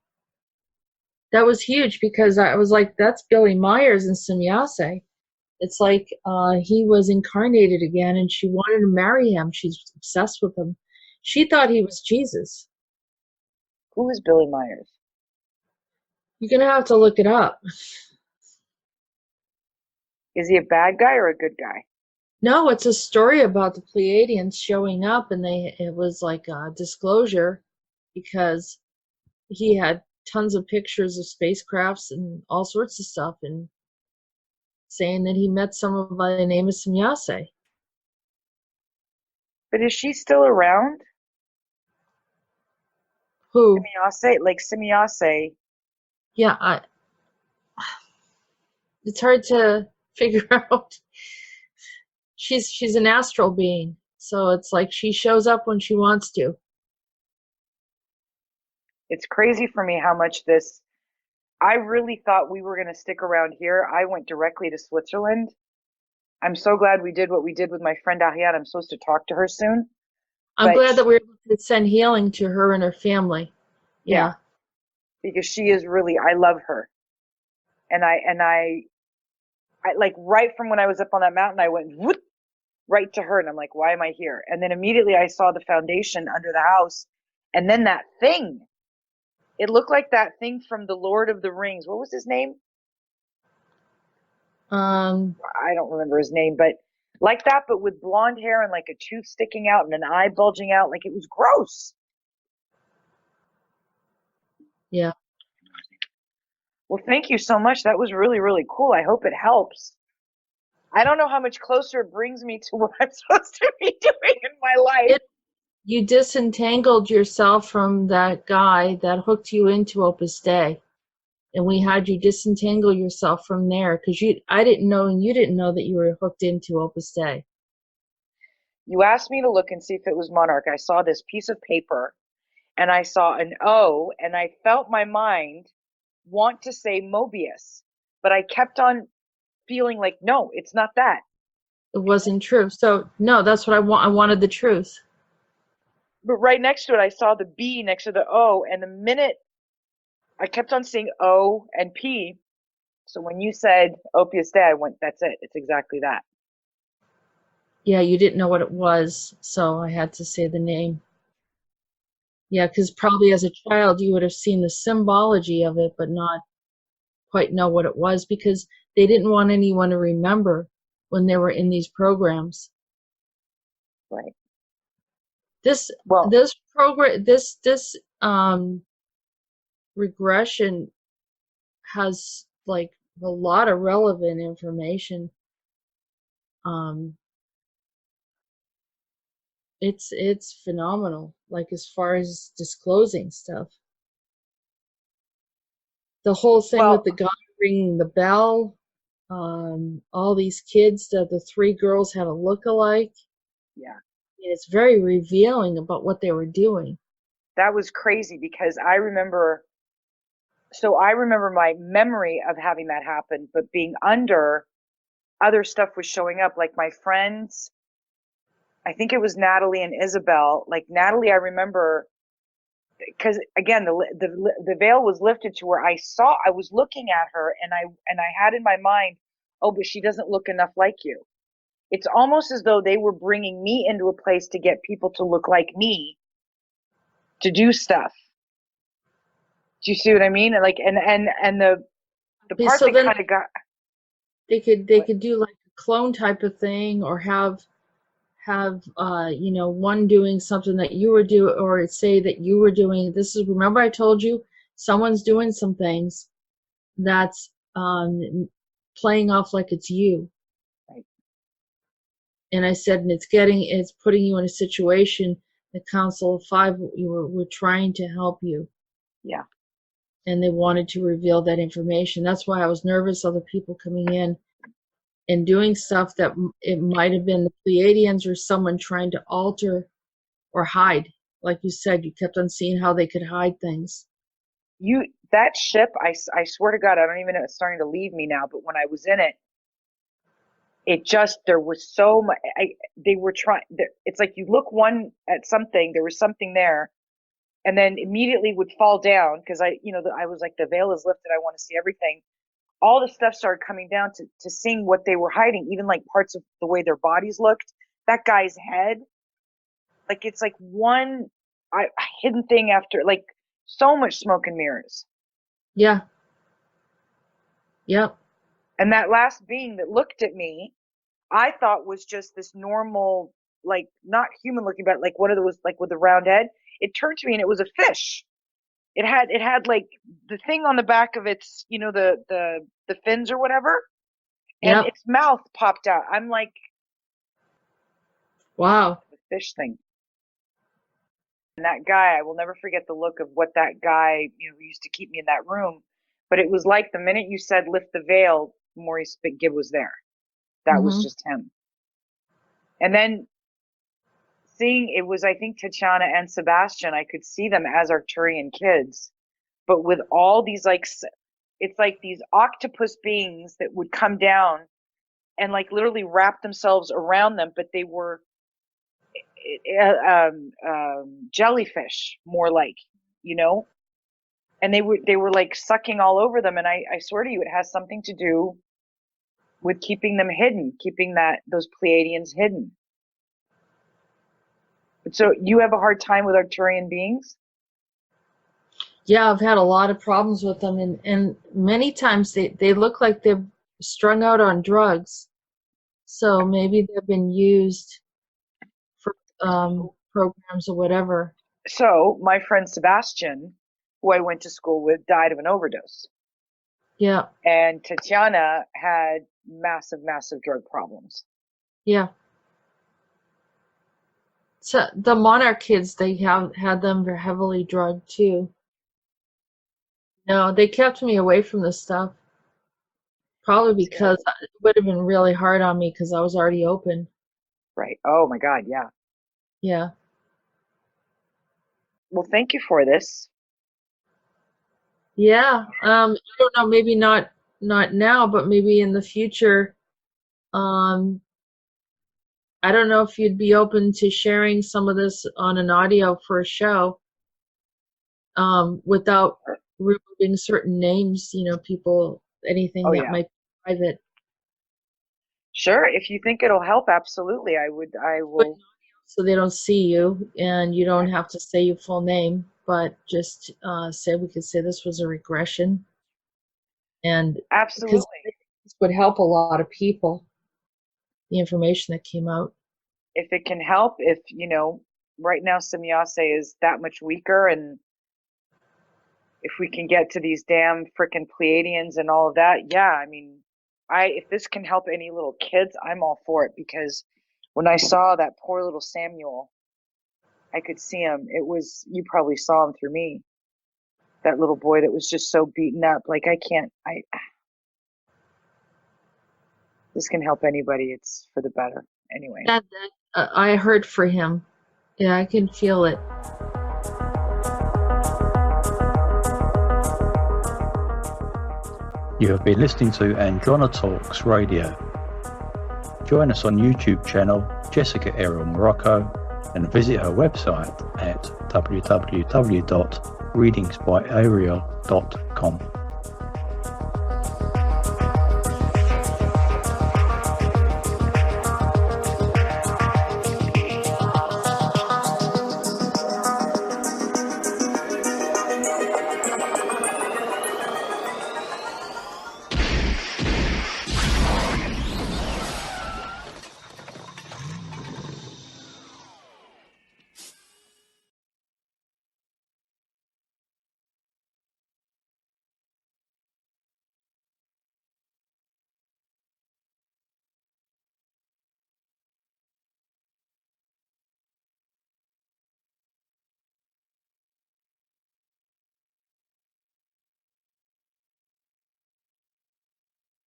[SPEAKER 2] That was huge, because I was like, that's Billy Myers and Semjase. It's like he was incarnated again, and she wanted to marry him. She's obsessed with him. She thought he was Jesus.
[SPEAKER 3] Who is Billy Myers?
[SPEAKER 2] You're going to have to look it up.
[SPEAKER 3] Is he a bad guy or a good guy?
[SPEAKER 2] No, it's a story about the Pleaidians showing up, and it was like a disclosure, because he had tons of pictures of spacecrafts and all sorts of stuff, and saying that he met someone by the name of Semjase.
[SPEAKER 3] But is she still around?
[SPEAKER 2] Who?
[SPEAKER 3] Semjase.
[SPEAKER 2] Yeah, it's hard to figure out. She's an astral being, so it's like she shows up when she wants to.
[SPEAKER 3] It's crazy for me how much I really thought we were going to stick around here. I went directly to Switzerland. I'm so glad we did what we did with my friend Ahiat. I'm supposed to talk to her soon.
[SPEAKER 2] I'm glad that we were able to send healing to her and her family. Yeah.
[SPEAKER 3] Because she is really, I love her. And I like right from when I was up on that mountain, I went whoop, right to her. And I'm like, why am I here? And then immediately I saw the foundation under the house. And then that thing, it looked like that thing from the Lord of the Rings. What was his name? I don't remember his name, but like that, but with blonde hair and like a tooth sticking out and an eye bulging out. Like, it was gross.
[SPEAKER 2] Yeah.
[SPEAKER 3] Well, thank you so much. That was really, really cool. I hope it helps. I don't know how much closer it brings me to what I'm supposed to be doing in my life.
[SPEAKER 2] You disentangled yourself from that guy that hooked you into Opus Dei. And we had you disentangle yourself from there, because I didn't know, and you didn't know that you were hooked into Opus Dei.
[SPEAKER 3] You asked me to look and see if it was Monarch. I saw this piece of paper, and I saw an O, and I felt my mind want to say Mobius, but I kept on feeling like, no, it's not that.
[SPEAKER 2] It wasn't true. So, no, that's what I want. I wanted the truth.
[SPEAKER 3] But right next to it, I saw the B next to the O, and the minute I kept on seeing O and P. So when you said Opus Dei, I went, that's it. It's exactly that.
[SPEAKER 2] Yeah, you didn't know what it was, so I had to say the name. Yeah, because probably as a child you would have seen the symbology of it, but not quite know what it was, because they didn't want anyone to remember when they were in these programs.
[SPEAKER 3] Right.
[SPEAKER 2] This
[SPEAKER 3] Well,
[SPEAKER 2] this program this regression has like a lot of relevant information. It's phenomenal, like as far as disclosing stuff. The whole thing with
[SPEAKER 3] well,
[SPEAKER 2] the guy ringing the bell, all these kids, that the three girls had a look-alike.
[SPEAKER 3] yeah,
[SPEAKER 2] It's very revealing about what they were doing.
[SPEAKER 3] that was crazy because I remember my memory of having that happen, but being under other stuff was showing up, like my friends. I think it was Natalie and Isabel. Like Natalie, I remember because again, the veil was lifted to where I was looking at her, and I had in my mind, oh, but she doesn't look enough like you. It's almost as though they were bringing me into a place to get people to look like me to do stuff. Do you see what I mean? Like, and the
[SPEAKER 2] Okay,
[SPEAKER 3] part
[SPEAKER 2] so
[SPEAKER 3] that
[SPEAKER 2] then
[SPEAKER 3] kind of got
[SPEAKER 2] they could do like a clone type of thing, or have one doing something that you were doing, or say that you were doing. This is, remember I told you someone's doing some things that's playing off like it's you.
[SPEAKER 3] right.
[SPEAKER 2] And I said, and it's putting you in a situation. The Council of Five were trying to help you,
[SPEAKER 3] Yeah.
[SPEAKER 2] and they wanted to reveal that information. That's why I was nervous, other people coming in and doing stuff that it might have been the Pleaidians or someone trying to alter or hide. Like you said, you kept on seeing how they could hide things.
[SPEAKER 3] That ship, I swear to God, I don't even know, it's starting to leave me now, but when I was in it, there was so much. They were trying. It's like you look one at something, there was something there, and then immediately would fall down because I was like, the veil is lifted. I want to see everything. All the stuff started coming down to seeing what they were hiding, even like parts of the way their bodies looked. That guy's head, like it's like one hidden thing after, like so much smoke and mirrors.
[SPEAKER 2] Yeah. Yep.
[SPEAKER 3] And that last being that looked at me, I thought was just this normal, like not human looking, but like one of those, like with the round head. It turned to me and it was a fish. It had like the thing on the back of its, the fins or whatever, and
[SPEAKER 2] Yep.
[SPEAKER 3] its mouth popped out. I'm like,
[SPEAKER 2] Wow.
[SPEAKER 3] the fish thing. And that guy, I will never forget the look of what that guy, who used to keep me in that room. But it was like the minute you said lift the veil, Maurice Gibb was there. That was
[SPEAKER 2] Mm-hmm.
[SPEAKER 3] just him. And then seeing, it was, I think, Tatiana and Sebastian, I could see them as Arcturian kids, but with all these, like, it's like these octopus beings that would come down and like literally wrap themselves around them, but they were jellyfish, more like, and they were like sucking all over them. And I swear to you, it has something to do with keeping them hidden, keeping those Pleiadians hidden. But so you have a hard time with Arcturian beings?
[SPEAKER 2] Yeah, I've had a lot of problems with them, and many times they look like they're strung out on drugs. So maybe they've been used for programs or whatever.
[SPEAKER 3] So my friend Sebastian, who I went to school with, died of an overdose.
[SPEAKER 2] Yeah.
[SPEAKER 3] And Tatiana had massive, massive drug problems.
[SPEAKER 2] Yeah. So the Monarch kids, they had them heavily drugged too. No, they kept me away from this stuff. Probably because it would have been really hard on me because I was already open.
[SPEAKER 3] Right. Oh my God. Yeah.
[SPEAKER 2] Yeah.
[SPEAKER 3] Well, thank you for this.
[SPEAKER 2] Yeah. I don't know, maybe not now, but maybe in the future. Um, I don't know if you'd be open to sharing some of this on an audio for a show, without removing certain names, people, anything
[SPEAKER 3] Oh
[SPEAKER 2] that
[SPEAKER 3] yeah.
[SPEAKER 2] might be private.
[SPEAKER 3] Sure. If you think it'll help, absolutely. I will.
[SPEAKER 2] So they don't see you, and you don't have to say your full name, but just we could say this was a regression, and
[SPEAKER 3] Absolutely.
[SPEAKER 2] because this would help a lot of people, the information that came out.
[SPEAKER 3] If it can help, if, right now Semjase is that much weaker, and if we can get to these damn frickin' Pleaidians and all of that, yeah, I mean, if this can help any little kids, I'm all for it, because when I saw that poor little Samuel, I could see him. You probably saw him through me. That little boy that was just so beaten up. Like, this can help anybody. It's for the better. Anyway.
[SPEAKER 2] I heard for him. Yeah, I can feel it.
[SPEAKER 1] You have been listening to Androna Talks Radio. Join us on YouTube channel Jessica Errol Morocco and visit her website at www.readingsbyariel.com.